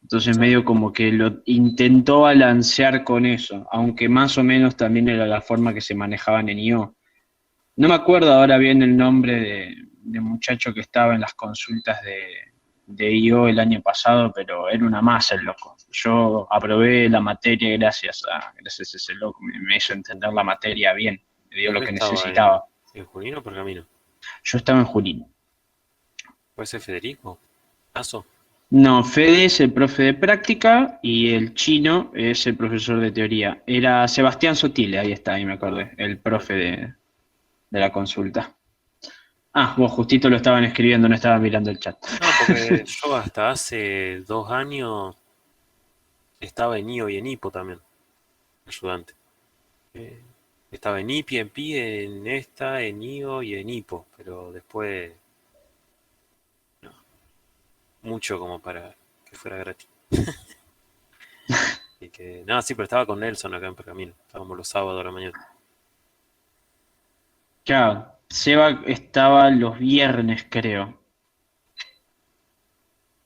Entonces medio como que lo intentó balancear con eso, aunque más o menos también era la forma que se manejaban en IO. No me acuerdo ahora bien el nombre de muchacho que estaba en las consultas de IO el año pasado, pero era una masa el loco. Yo aprobé la materia gracias a ese loco, me hizo entender la materia bien, me dio lo que necesitaba.
¿En Junín o Pergamino?
Yo estaba en Junín.
¿Puede ser Federico? ¿Aso?
No, Fede es el profe de práctica y el chino es el profesor de teoría. Era Sebastián Sotile, ahí está, ahí me acordé, el profe de la consulta. Ah, vos justito lo estaban escribiendo, no estaban mirando el chat.
No, porque yo hasta hace 2 años estaba en IO y en IPO también, ayudante. Estaba en IPI, en PI, en esta, en IO y en IPO, pero después no, mucho como para que fuera gratis. Y que, no, sí, pero estaba con Nelson acá en Pergamino, estábamos los sábados a la mañana.
Claro, Seba estaba los viernes, creo.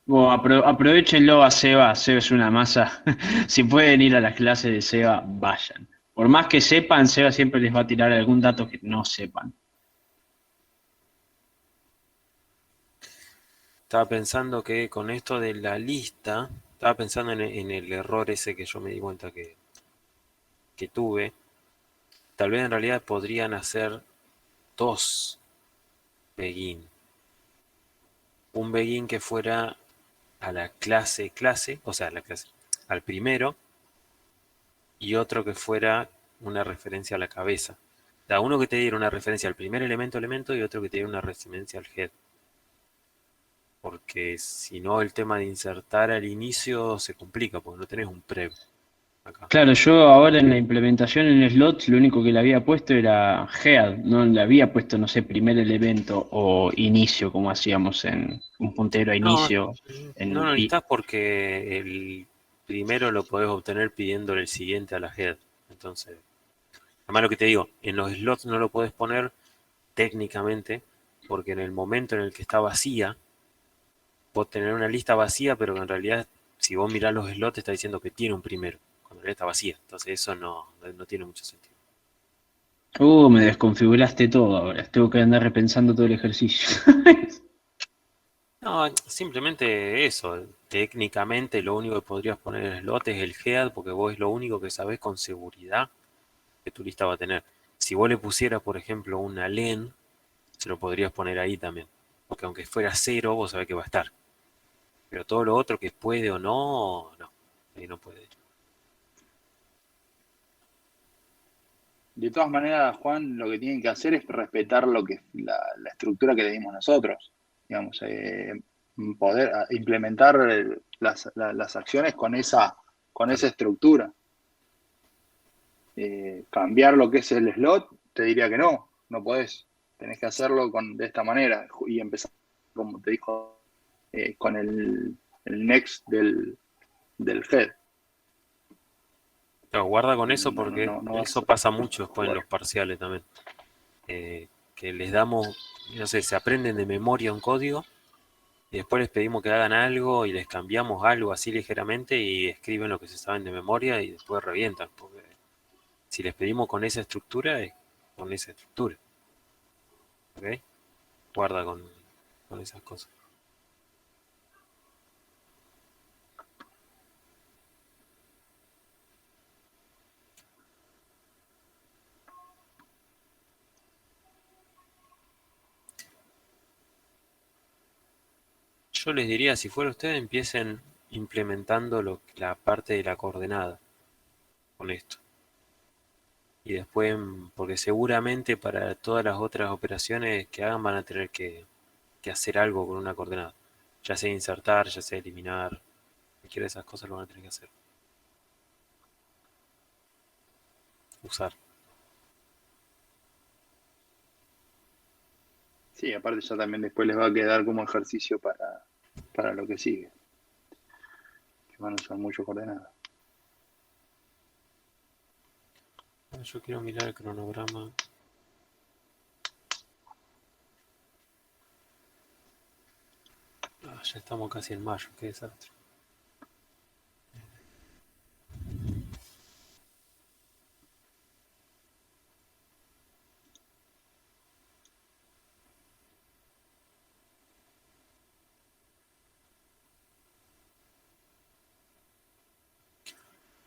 Aprovechenlo a Seba, Seba es una masa. Si pueden ir a las clases de Seba, vayan. Por más que sepan, Seba siempre les va a tirar algún dato que no sepan.
Estaba pensando que con esto de la lista, estaba pensando en el error ese que yo me di cuenta que tuve. Tal vez en realidad podrían hacer dos begin. Un begin que fuera a la clase, o sea, a la clase, al primero, y otro que fuera una referencia a la cabeza. O sea, uno que te diera una referencia al primer elemento, y otro que te diera una referencia al head. Porque si no, el tema de insertar al inicio se complica, porque no tenés un prev acá.
Claro, yo ahora en la implementación en slots lo único que le había puesto era head, no le había puesto, no sé, primer elemento o inicio como hacíamos en un puntero a
No,
inicio
no
en
lo
pi.
necesitas porque el primero lo podés obtener pidiéndole el siguiente a la head. Entonces, además lo que te digo, en los slots no lo podés poner técnicamente, porque en el momento en el que está vacía, vos tenés una lista vacía, pero que en realidad, si vos mirás los slots, te está diciendo que tiene un primero, cuando en realidad está vacía. Entonces eso no tiene mucho sentido.
Me desconfiguraste todo ahora, tengo que andar repensando todo el ejercicio.
No, simplemente eso. Técnicamente lo único que podrías poner en el slot es el head, porque vos es lo único que sabés con seguridad que tu lista va a tener. Si vos le pusieras, por ejemplo, una len, se lo podrías poner ahí también. Porque aunque fuera cero, vos sabés que va a estar. Pero todo lo otro que puede o no, no. Ahí no puede.
De todas maneras, Juan, lo que tienen que hacer es respetar lo que la estructura que le dimos nosotros. Digamos, poder implementar las acciones con esa estructura. Cambiar lo que es el slot, te diría que no podés. Tenés que hacerlo de esta manera y empezar, como te dijo, con el next del head.
Pero guarda con eso
No, no,
porque
no, no vas
eso
a
pasa mucho después en
jugar.
los parciales también. Que les damos, no sé, se aprenden de memoria un código y después les pedimos que hagan algo y les cambiamos algo así ligeramente y escriben lo que se saben de memoria y después revientan. Porque si les pedimos con esa estructura, es con esa estructura. ¿Ok? Guarda con esas cosas. Yo les diría, si fuera usted, empiecen implementando la parte de la coordenada con esto. Y después, porque seguramente para todas las otras operaciones que hagan van a tener que hacer algo con una coordenada. Ya sea insertar, ya sea eliminar, cualquiera de esas cosas lo van a tener que hacer. Usar.
Sí, aparte ya también después les va a quedar como ejercicio para lo que sigue. Que van a usar mucho coordenadas.
Yo quiero mirar el cronograma. Ya estamos casi en mayo, qué desastre.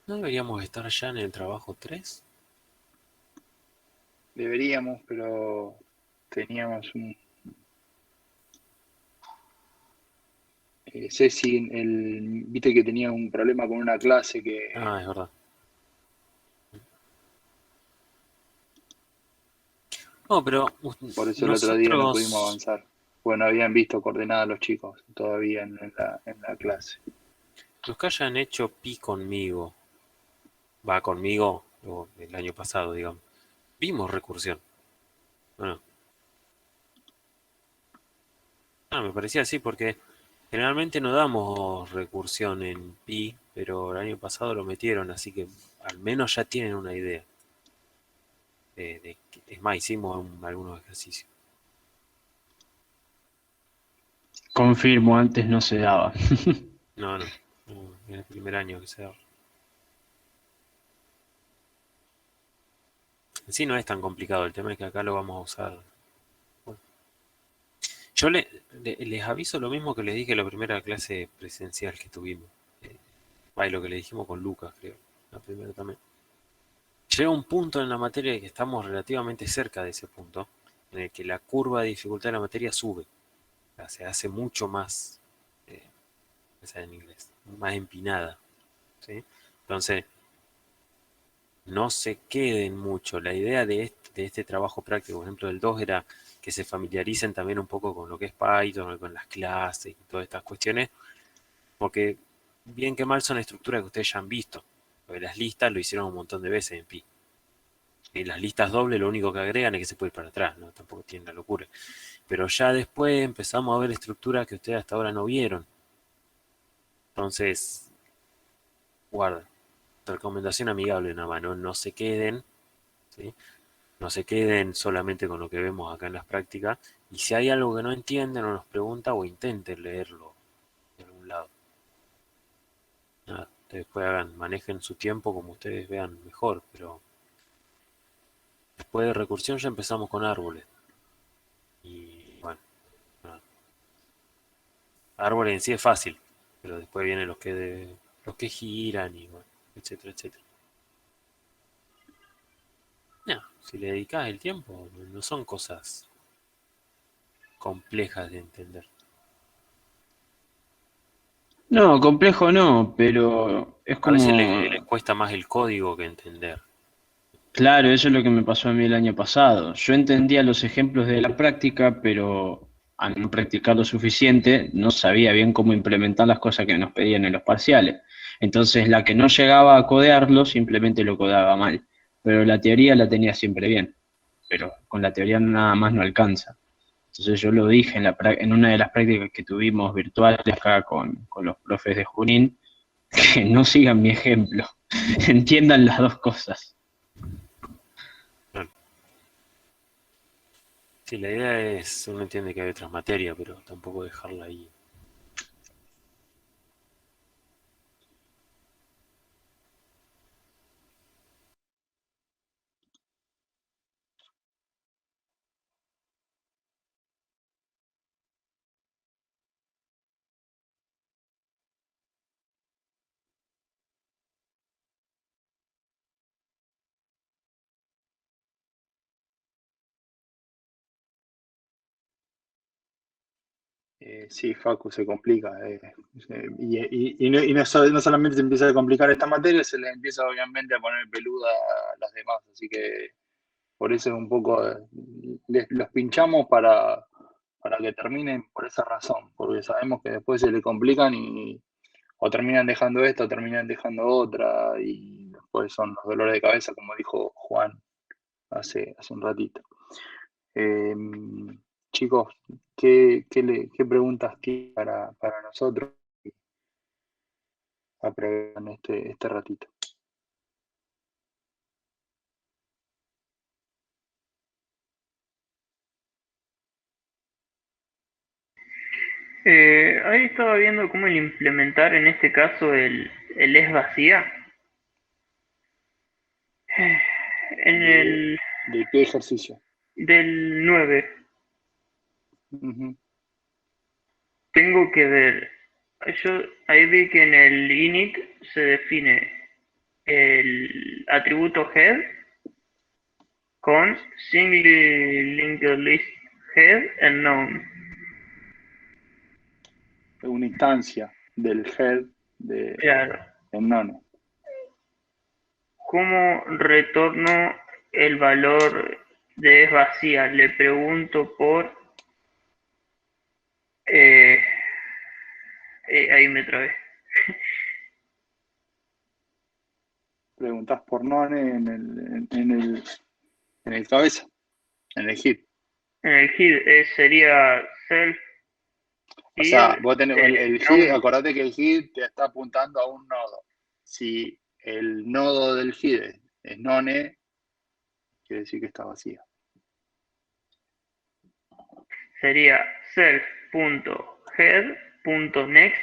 ¿No deberíamos estar ya en el trabajo 3?
Deberíamos, pero teníamos Ceci, viste que tenía un problema con una clase que
Ah, es verdad. No, pero
por eso el otro día no pudimos
nosotros,
avanzar. Bueno, habían visto coordenadas los chicos todavía en la clase.
los que hayan hecho pi conmigo, va conmigo, o el año pasado, digamos, vimos recursión. Bueno, me parecía así porque generalmente no damos recursión en pi, pero el año pasado lo metieron, así que al menos ya tienen una idea. Es más, hicimos algunos ejercicios.
Confirmo, antes no se daba.
No, en el primer año que se da. En sí no es tan complicado, el tema es que acá lo vamos a usar. Bueno, Yo les aviso lo mismo que les dije en la primera clase presencial que tuvimos. Y lo que le dijimos con Lucas, creo. La primera también. Llega un punto en la materia en que estamos relativamente cerca de ese punto, en el que la curva de dificultad de la materia sube. O sea, se hace mucho más, en inglés, más empinada. ¿Sí? Entonces, no se queden mucho. La idea de este trabajo práctico, por ejemplo, del 2 era que se familiaricen también un poco con lo que es Python, con las clases y todas estas cuestiones, porque bien que mal son estructuras que ustedes ya han visto. Porque las listas lo hicieron un montón de veces en Pi. Y las listas dobles lo único que agregan es que se puede ir para atrás, ¿no? Tampoco tiene la locura. Pero ya después empezamos a ver estructuras que ustedes hasta ahora no vieron. Entonces, guarda. Recomendación amigable nada más, no se queden, ¿sí? No se queden solamente con lo que vemos acá en las prácticas. Y si hay algo que no entienden o nos pregunta, o intenten leerlo de algún lado. Nada, después manejen su tiempo como ustedes vean mejor, pero después de recursión ya empezamos con árboles. Y bueno, nada. Árboles en sí es fácil, pero después vienen los que giran y bueno, etcétera, etcétera. No, si le dedicas el tiempo, no son cosas complejas de entender.
No, complejo no, pero es
A veces
como,
les cuesta más el código que entender.
claro, eso es lo que me pasó a mí el año pasado. Yo entendía los ejemplos de la práctica, pero al no practicar lo suficiente, no sabía bien cómo implementar las cosas que nos pedían en los parciales. Entonces, la que no llegaba a codearlo, simplemente lo codeaba mal. Pero la teoría la tenía siempre bien. Pero con la teoría nada más no alcanza. Entonces yo lo dije en una de las prácticas que tuvimos virtuales acá con los profes de Junín, que no sigan mi ejemplo, entiendan las dos cosas.
Bueno, sí, la idea es, uno entiende que hay otras materias, pero tampoco dejarla ahí.
Sí, Facu, se complica. No solamente se empieza a complicar esta materia, se le empieza obviamente a poner peluda a las demás. Así que por eso es un poco, los pinchamos para que terminen por esa razón, porque sabemos que después se le complican o terminan dejando esta o terminan dejando otra, y después son los dolores de cabeza, como dijo Juan hace un ratito. Chicos, ¿qué preguntas tienen para nosotros? Aprovechan este ratito.
Ahí estaba viendo cómo implementar en este caso el es vacía. En el
¿De qué ejercicio?
del 9
Ujú.
tengo que ver. Yo ahí vi que en el init se define el atributo head con singly linked list head and known.
Una instancia del head de
Claro.
none.
¿Cómo retorno el valor de es vacía? Le pregunto por... ahí me trabé.
Preguntás por none en el cabeza, en el hit.
En el head sería self.
O sea,
Head,
vos tenés el hit,
known.
acordate que el hit te está apuntando a un nodo. Si el nodo del hit es none, quiere decir que está vacía.
Sería self.head.next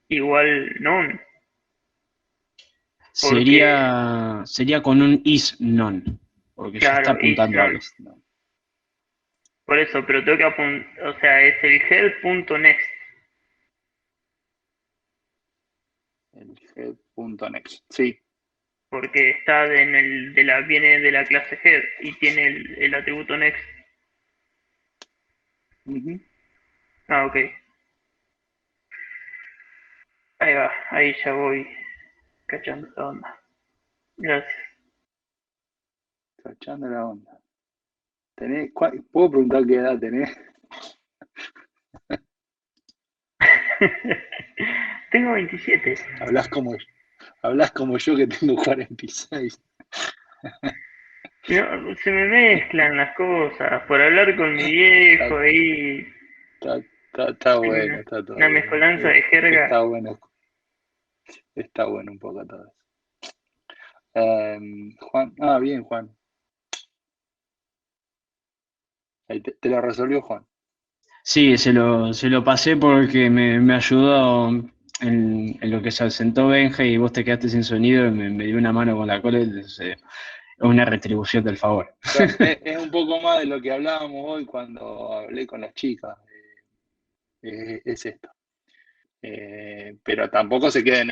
igual known.
Sería con un is none, porque ya está
Claro, is
apuntando a
none.
algo.
Por eso, pero tengo que apuntar, o sea, es el head.next.
El head.next. Sí.
Porque está viene de la clase head y tiene el atributo next.
Ujú.
Ah, ok. Ahí va, ahí ya voy cachando la onda. Gracias.
Cachando la onda. ¿Puedo preguntar qué edad tenés?
Tengo 27.
Hablas como yo que tengo 46.
No, se me mezclan las cosas. Por hablar con mi viejo ahí.
Está bueno, está todo
Una
bien.
mezcolanza de jerga.
Está bueno un poco todo eso. Juan, bien, Juan. Ahí te lo resolvió Juan.
Sí, se lo pasé porque me ayudó en lo que se asentó Benja y vos te quedaste sin sonido y me dio una mano con la cola. Es una retribución del favor.
Claro, es un poco más de lo que hablábamos hoy cuando hablé con las chicas. Es esto. Pero tampoco se queden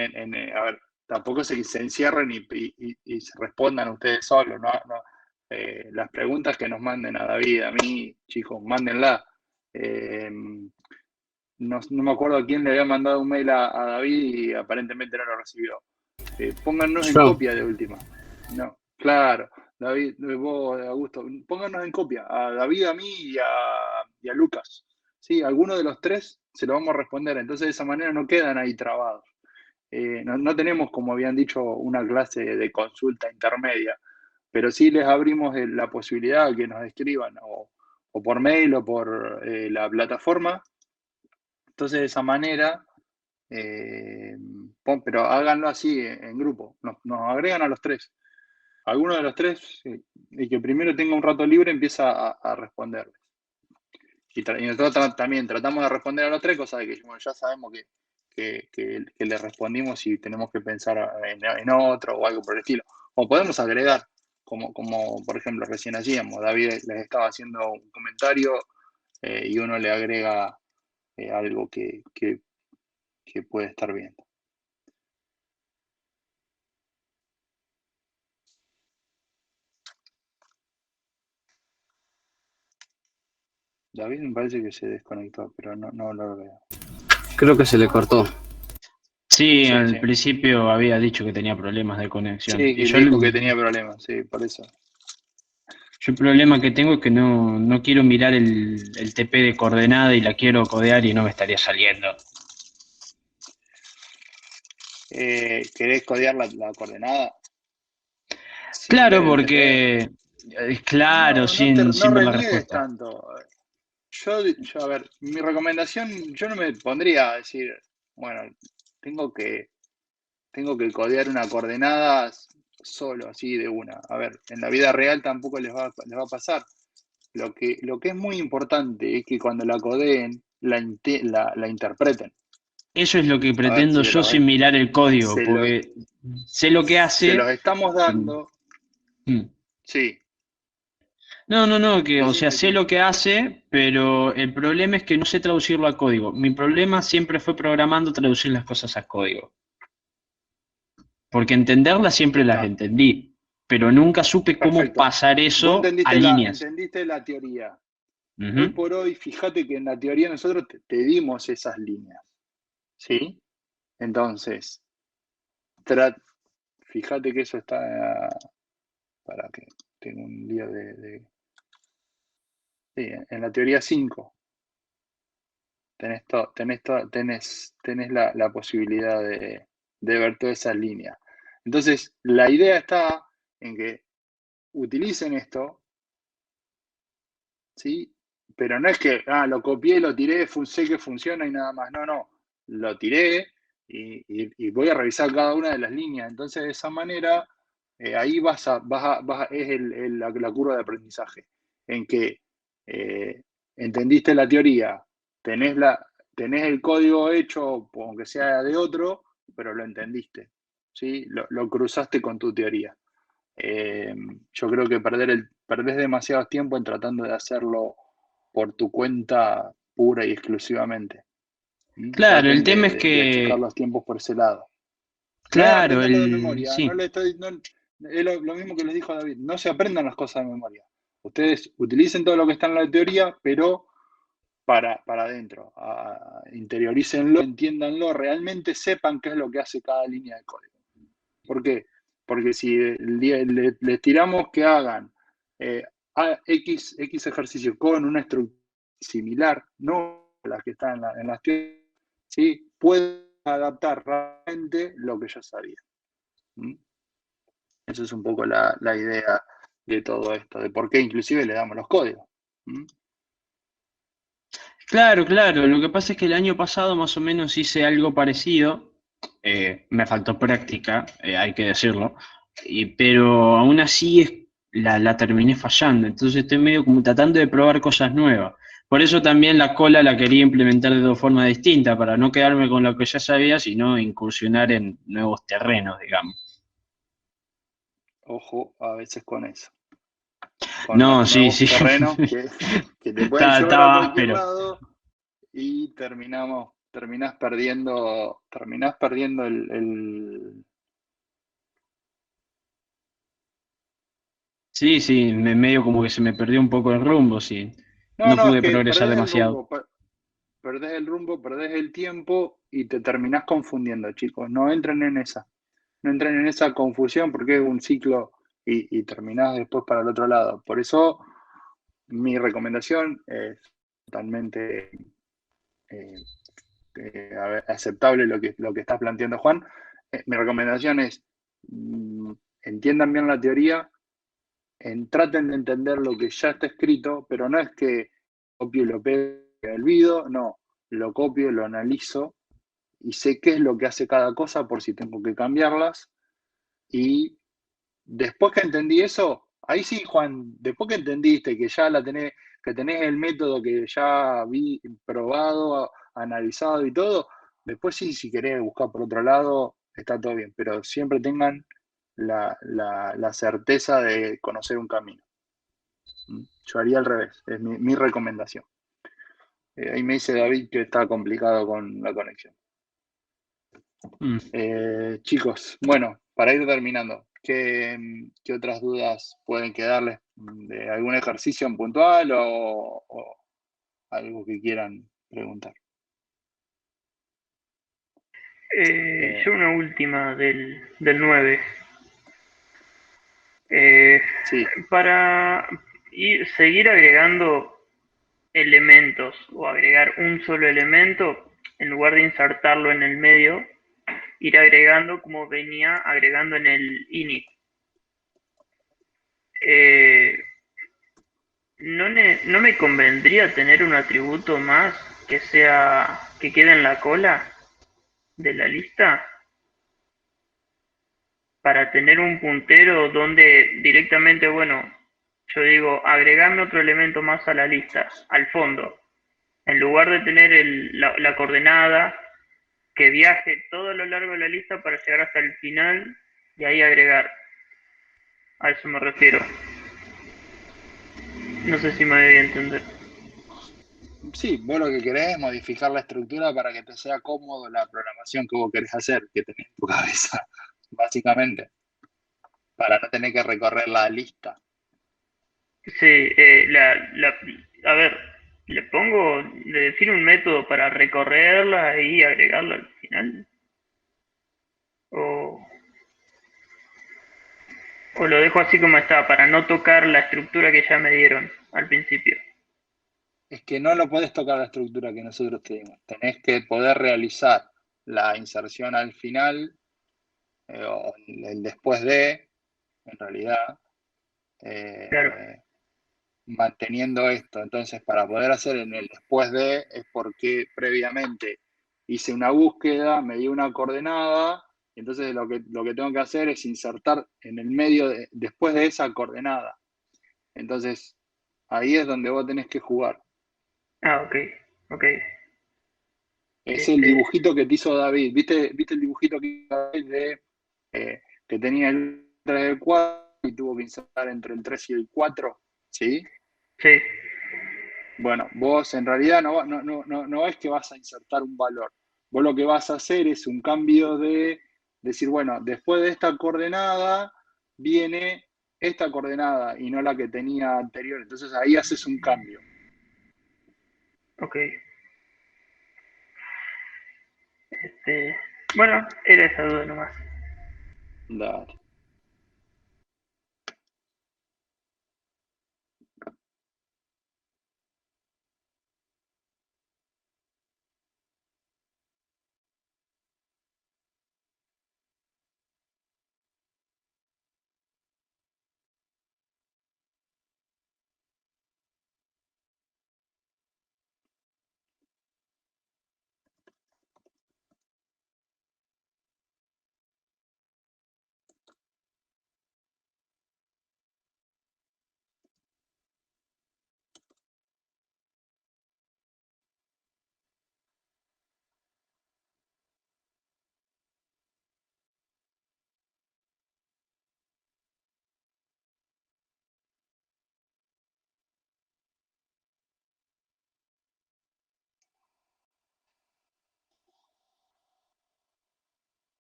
a ver, tampoco se encierren y se respondan ustedes solos, ¿no? Las preguntas que nos manden a David, a mí, chicos, mándenla. No me acuerdo a quién le había mandado un mail a David y aparentemente no lo recibió. Póngannos en
Yo.
copia de última. No, claro, David, vos, Augusto, pónganos en copia a David, a mí y a Lucas. Sí, alguno de los tres se lo vamos a responder. Entonces de esa manera no quedan ahí trabados. No tenemos, como habían dicho, una clase de consulta intermedia, pero sí les abrimos la posibilidad de que nos escriban o por mail o por la plataforma. Entonces de esa manera, pero háganlo así en grupo, nos agregan a los tres. Alguno de los tres, y que primero tenga un rato libre, empieza a responderles. Y nosotros también tratamos de responder a los tres, cosas de que bueno, ya sabemos que le respondimos y tenemos que pensar en otro o algo por el estilo. O podemos agregar, como por ejemplo recién hacíamos, David les estaba haciendo un comentario y uno le agrega algo que puede estar viendo. David me parece que se desconectó, pero no lo veo.
Creo que se le cortó.
Sí,
Sí,
al
sí.
principio había dicho que tenía problemas de conexión.
Sí,
Y
que
yo
dijo que tenía problemas, sí, por eso.
Yo el problema que tengo es que no quiero mirar el TP de coordenada y la quiero codear y no me estaría saliendo.
¿Querés codear la coordenada? Sin
Claro,
ver el TP.
porque claro,
No
sin ver la
reniegues
respuesta.
tanto. A ver, mi recomendación, yo no me pondría a decir, bueno, tengo que codear una coordenada solo, así de una. A ver, en la vida real tampoco les va a pasar. Lo que es muy importante es que cuando la codeen, la interpreten.
Eso es lo que
A ver,
pretendo yo sin mirar el código,
se los,
porque sé lo que
se los
hace.
estamos dando,
Mm.
sí.
No, que, o sea,
Decime,
sé lo que hace, pero el problema es que no sé traducirlo a código. Mi problema siempre fue programando traducir las cosas a código. Porque entenderlas siempre las
Está,
entendí, pero nunca supe cómo
perfecto.
pasar
Vos
eso a líneas.
entendiste la teoría. Hoy
Ujú.
por hoy, fíjate que en la teoría nosotros te dimos esas líneas, ¿sí? Entonces, fíjate que eso está, para que tengo un lío sí, en la teoría 5 tenés la posibilidad de ver todas esas líneas. Entonces, la idea está en que utilicen esto, ¿sí? Pero no es que, lo copié, lo tiré, sé que funciona y nada más. No, lo tiré y voy a revisar cada una de las líneas. Entonces, de esa manera, ahí es la curva de aprendizaje, en que entendiste la teoría, tenés el código hecho, aunque sea de otro, pero lo entendiste, ¿sí? Lo cruzaste con tu teoría. Yo creo que perdés demasiado tiempo en tratando de hacerlo por tu cuenta pura y exclusivamente.
Claro,
Traten
el tema es
de
que,
achicar los tiempos por ese lado. No es
claro,
aprenderlo de memoria,
sí.
es lo mismo que les dijo David, no se aprendan las cosas de memoria. Ustedes utilicen todo lo que está en la teoría, pero para adentro, interiorícenlo, entiéndanlo, realmente sepan qué es lo que hace cada línea de código. ¿Por qué? Porque si les tiramos que hagan X ejercicio con una estructura similar, no la que está en las teorías, ¿sí? Pueden adaptar realmente lo que ya sabían. Esa es un poco la idea de todo esto, de por qué inclusive le damos los códigos.
Claro, claro. Lo que pasa es que el año pasado más o menos hice algo parecido. Me faltó práctica, hay que decirlo. Pero aún así la terminé fallando. Entonces estoy medio como tratando de probar cosas nuevas. Por eso también la cola la quería implementar de dos formas distintas, para no quedarme con lo que ya sabía, sino incursionar en nuevos terrenos, digamos.
Ojo a veces con eso. Con
No,
los
sí,
nuevos
sí.
terrenos que te pueden llevar a
Estaba
cualquier
áspero.
lado y terminás perdiendo
Sí, sí, medio como que se me perdió un poco el rumbo, sí.
No,
No
no, es
pude
que
progresar demasiado.
perdés el rumbo, perdés el tiempo y te terminás confundiendo, chicos. No entren en esa. No entren en esa confusión porque es un ciclo y terminás después para el otro lado. Por eso mi recomendación es totalmente aceptable lo que está planteando Juan. Mi recomendación es entiendan bien la teoría, traten de entender lo que ya está escrito, pero no es que copio y lo pego y me olvido, no, lo copio, lo analizo y sé qué es lo que hace cada cosa por si tengo que cambiarlas. Y después que entendí eso, ahí sí, Juan, después que entendiste que ya que tenés el método que ya vi probado, analizado y todo, después sí, si querés buscar por otro lado, está todo bien, pero siempre tengan la certeza de conocer un camino. Yo haría al revés, es mi recomendación. Ahí me dice David que está complicado con la conexión. Chicos, bueno, para ir terminando, ¿qué otras dudas pueden quedarles de algún ejercicio en puntual o algo que quieran preguntar?
Yo una última del 9.
Sí,
Para seguir agregando elementos o agregar un solo elemento, en lugar de insertarlo en el medio, ir agregando como venía agregando en el init. ¿No me convendría tener un atributo más que quede en la cola de la lista? Para tener un puntero donde directamente, bueno, yo digo, agregarme otro elemento más a la lista, al fondo. En lugar de tener la coordenada que viaje todo a lo largo de la lista para llegar hasta el final y ahí agregar. A eso me refiero. No sé si me voy a entender.
sí, vos lo que querés es modificar la estructura para que te sea cómodo la programación que vos querés hacer, que tenés en tu cabeza, básicamente, para no tener que recorrer la lista.
Sí, a ver, le defino un método para recorrerla y agregarla al final. O, o lo dejo así como está, para no tocar la estructura que ya me dieron al principio.
Es que no lo podés tocar la estructura que nosotros te dimos. Tenés que poder realizar la inserción al final o el después de, en realidad,
Claro.
manteniendo esto. Entonces, para poder hacer en el después de, es porque previamente hice una búsqueda, me di una coordenada, y entonces lo que tengo que hacer es insertar en el medio, después de esa coordenada. Entonces, ahí es donde vos tenés que jugar.
Ah, ok, ok.
Es el
Este,
dibujito que te hizo David. ¿Viste el dibujito que hizo David que tenía el 3 y el 4 y tuvo que insertar entre el 3 y el 4? ¿Sí?
sí,
Bueno, vos en realidad no es que vas a insertar un valor. Vos lo que vas a hacer es un cambio de decir, bueno, después de esta coordenada viene esta coordenada y no la que tenía anterior. Entonces ahí haces un cambio.
Ok. Bueno, era esa duda nomás.
Dale.